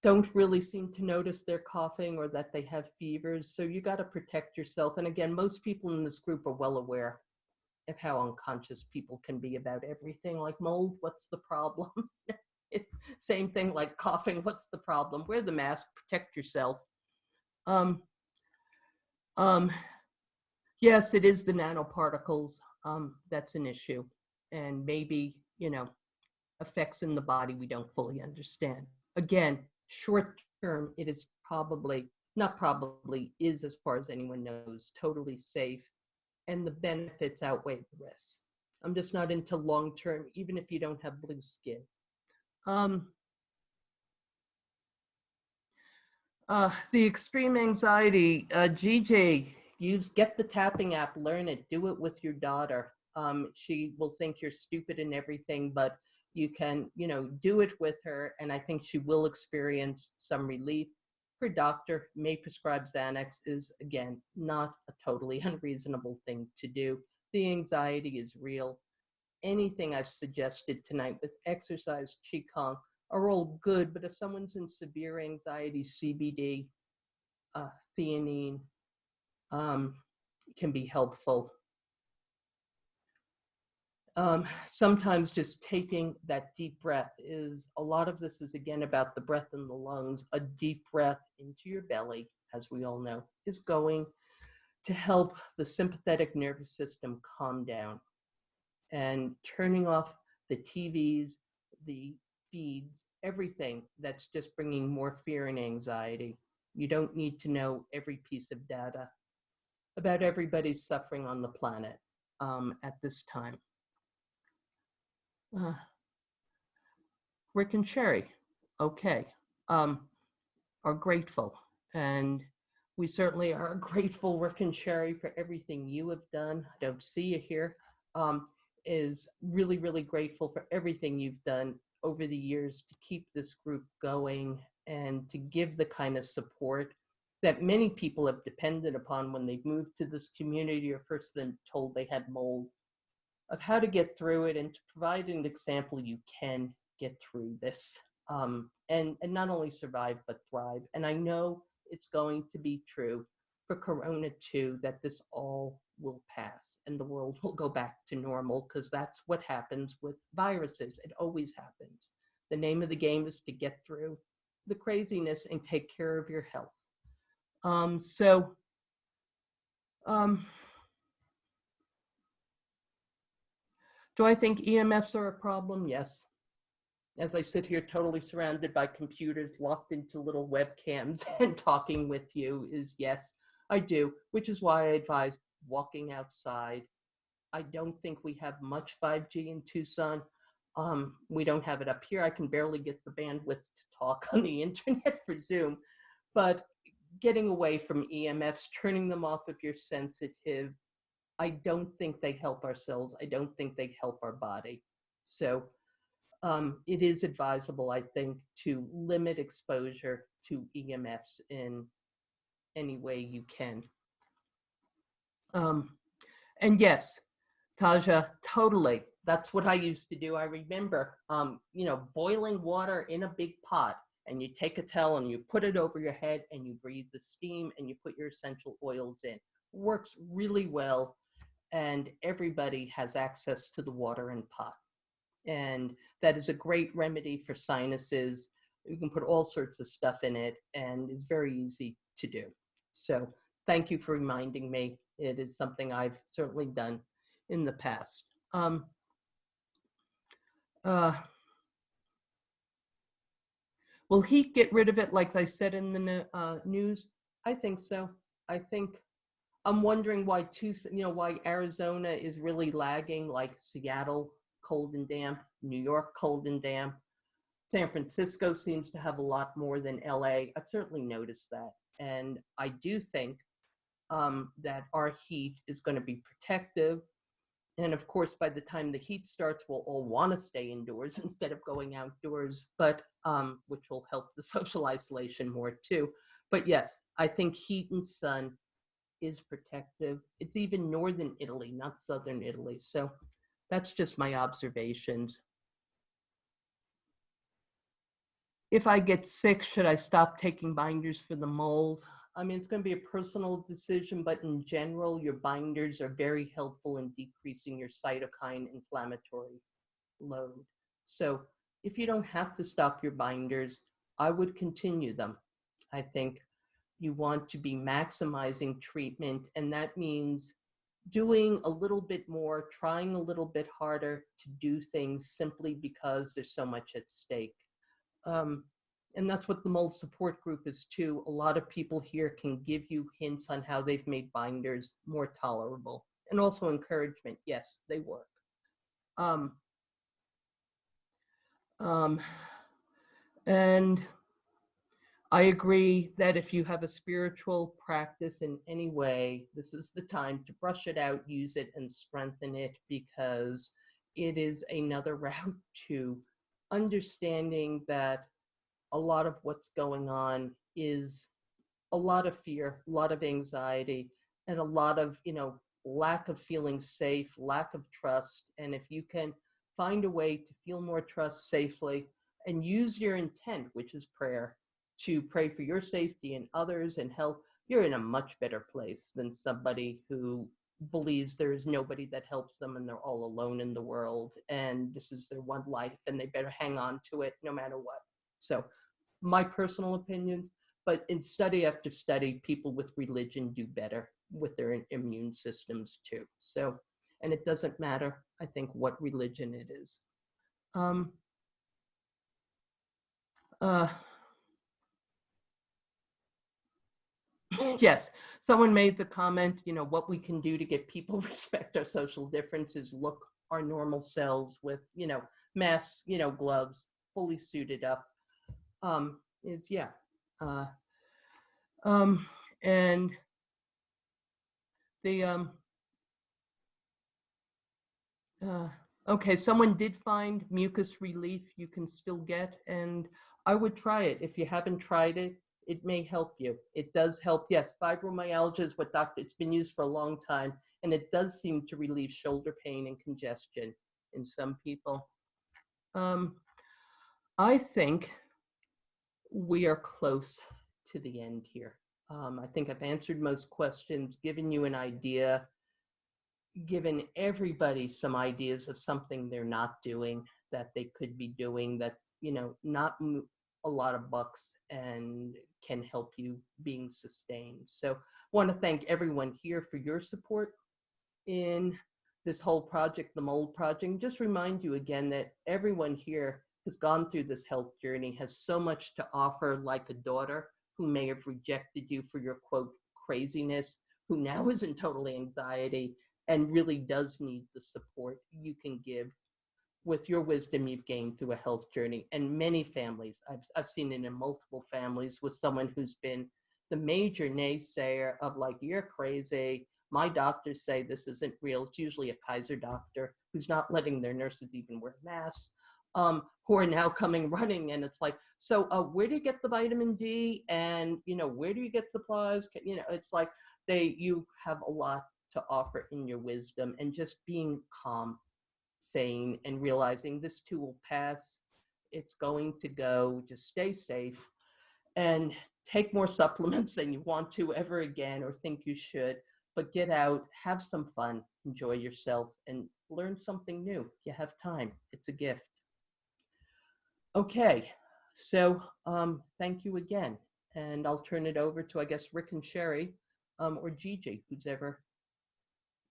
don't really seem to notice they're coughing or that they have fevers. So you got to protect yourself. And again, most people in this group are well aware of how unconscious people can be about everything. Like mold, what's the problem? It's same thing like coughing, what's the problem? Wear the mask, protect yourself. Yes, it is the nanoparticles that's an issue, and maybe, you know, effects in the body we don't fully understand. Again, short term, it is probably, not probably, is, as far as anyone knows, totally safe, and the benefits outweigh the risks. I'm just not into long term, even if you don't have blue skin. The extreme anxiety, GJ, get the tapping app, learn it, do it with your daughter. She will think you're stupid and everything, but you can, you know, do it with her, and I think she will experience some relief. Her doctor may prescribe Xanax, is, again, not a totally unreasonable thing to do. The anxiety is real. Anything I've suggested tonight with exercise, QIGONG, are all good, but if someone's in severe anxiety, CBD, theanine can be helpful. Sometimes just taking that deep breath is, a lot of this is again about the breath in the lungs. A deep breath into your belly, as we all know, is going to help the sympathetic nervous system calm down. And turning off the TVs, the feeds, everything that's just bringing more fear and anxiety. You don't need to know every piece of data about everybody's suffering on the planet at this time. Rick and Sherry, okay, are grateful. And we certainly are grateful, Rick and Sherry, for everything you have done. I don't see you here. Is really, really grateful for everything you've done over the years to keep this group going and to give the kind of support that many people have depended upon when they've moved to this community or first been told they had mold, of how to get through it and to provide an example you can get through this and not only survive, but thrive. And I know it's going to be true for Corona too, that this all will pass and the world will go back to normal, because that's what happens with viruses. It always happens. The name of the game is to get through the craziness and take care of your health. Do I think EMFs are a problem? Yes. As I sit here totally surrounded by computers, locked into little webcams and talking with you, is yes, I do, which is why I advise walking outside. I don't think we have much 5G in Tucson. We don't have it up here. I can barely get the bandwidth to talk on the internet for Zoom, but getting away from EMFs, turning them off if you're sensitive, I don't think they help our cells. I don't think they help our body. So it is advisable, I think, to limit exposure to EMFs in any way you can. And yes, Taja, totally. That's what I used to do. I remember, boiling water in a big pot, and you take a towel and you put it over your head and you breathe the steam and you put your essential oils in. Works really well, and everybody has access to the water and pot. And that is a great remedy for sinuses. You can put all sorts of stuff in it, and it's very easy to do. So thank you for reminding me. It is something I've certainly done in the past. Will heat get rid of it, like I said in the news? I think so. I think I'm wondering why why Arizona is really lagging, like Seattle, cold and damp, New York, cold and damp. San Francisco seems to have a lot more than LA. I've certainly noticed that. And I do think that our heat is going to be protective. And of course, by the time the heat starts, we'll all want to stay indoors instead of going outdoors, but which will help the social isolation more too. But yes, I think heat and sun is protective. It's even northern Italy, not southern Italy. So that's just my observations. If I get sick, should I stop taking binders for the mold? I mean, it's going to be a personal decision, but in general, your binders are very helpful in decreasing your cytokine inflammatory load. So if you don't have to stop your binders, I would continue them. I think you want to be maximizing treatment, and that means doing a little bit more, trying a little bit harder to do things simply because there's so much at stake. And that's what the mold support group is too. A lot of people here can give you hints on how they've made binders more tolerable, and also encouragement. Yes, they work. And I agree that if you have a spiritual practice in any way, this is the time to brush it out, use it, and strengthen it, because it is another route to understanding that a lot of what's going on is a lot of fear, a lot of anxiety, and a lot of, lack of feeling safe, lack of trust. And if you can find a way to feel more trust safely and use your intent, which is prayer, to pray for your safety and others and health, you're in a much better place than somebody who believes there is nobody that helps them and they're all alone in the world and this is their one life and they better hang on to it no matter what. So my personal opinions, but in study after study, people with religion do better with their immune systems too. So, and it doesn't matter, I think, what religion it is. Yes, someone made the comment, what we can do to get people respect our social differences, look our normal selves with, masks, gloves, fully suited up, is, yeah. And the, okay, someone did find mucus relief you can still get, and I would try it. If you haven't tried it, it may help you. It does help. Yes, fibromyalgia is what it's been used for a long time, and it does seem to relieve shoulder pain and congestion in some people. I think we are close to the end here. I think I've answered most questions, given you an idea, given everybody some ideas of something they're not doing that they could be doing that's, not a lot of bucks and can help you being sustained. So I want to thank everyone here for your support in this whole project, the Mold Project. Just remind you again that everyone here has gone through this health journey, has so much to offer, like a daughter who may have rejected you for your, quote, craziness, who now is in total anxiety and really does need the support you can give with your wisdom you've gained through a health journey. And many families, I've seen it in multiple families, with someone who's been the major naysayer of, like, you're crazy, my doctors say this isn't real. It's usually a Kaiser doctor who's not letting their nurses even wear masks. who are now coming running, and it's like, so where do you get the vitamin D, and where do you get supplies? It's like you have a lot to offer in your wisdom, and just being calm, sane, and realizing this too will pass. It's going to go. Just stay safe and take more supplements than you want to ever again or think you should, but get out, have some fun, enjoy yourself, and learn something new. You have time. It's a gift. Okay, so thank you again. And I'll turn it over to, I guess, Rick and Sherry, or Gigi, who's ever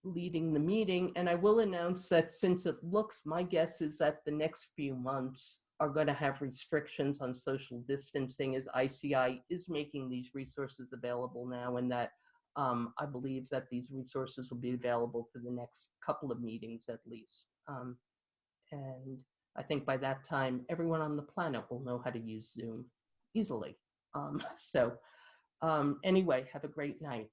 leading the meeting. And I will announce that since it looks, my guess is that the next few months are going to have restrictions on social distancing, as ICI is making these resources available now, and that I believe that these resources will be available for the next couple of meetings at least. And I think by that time, everyone on the planet will know how to use Zoom easily. So anyway, have a great night.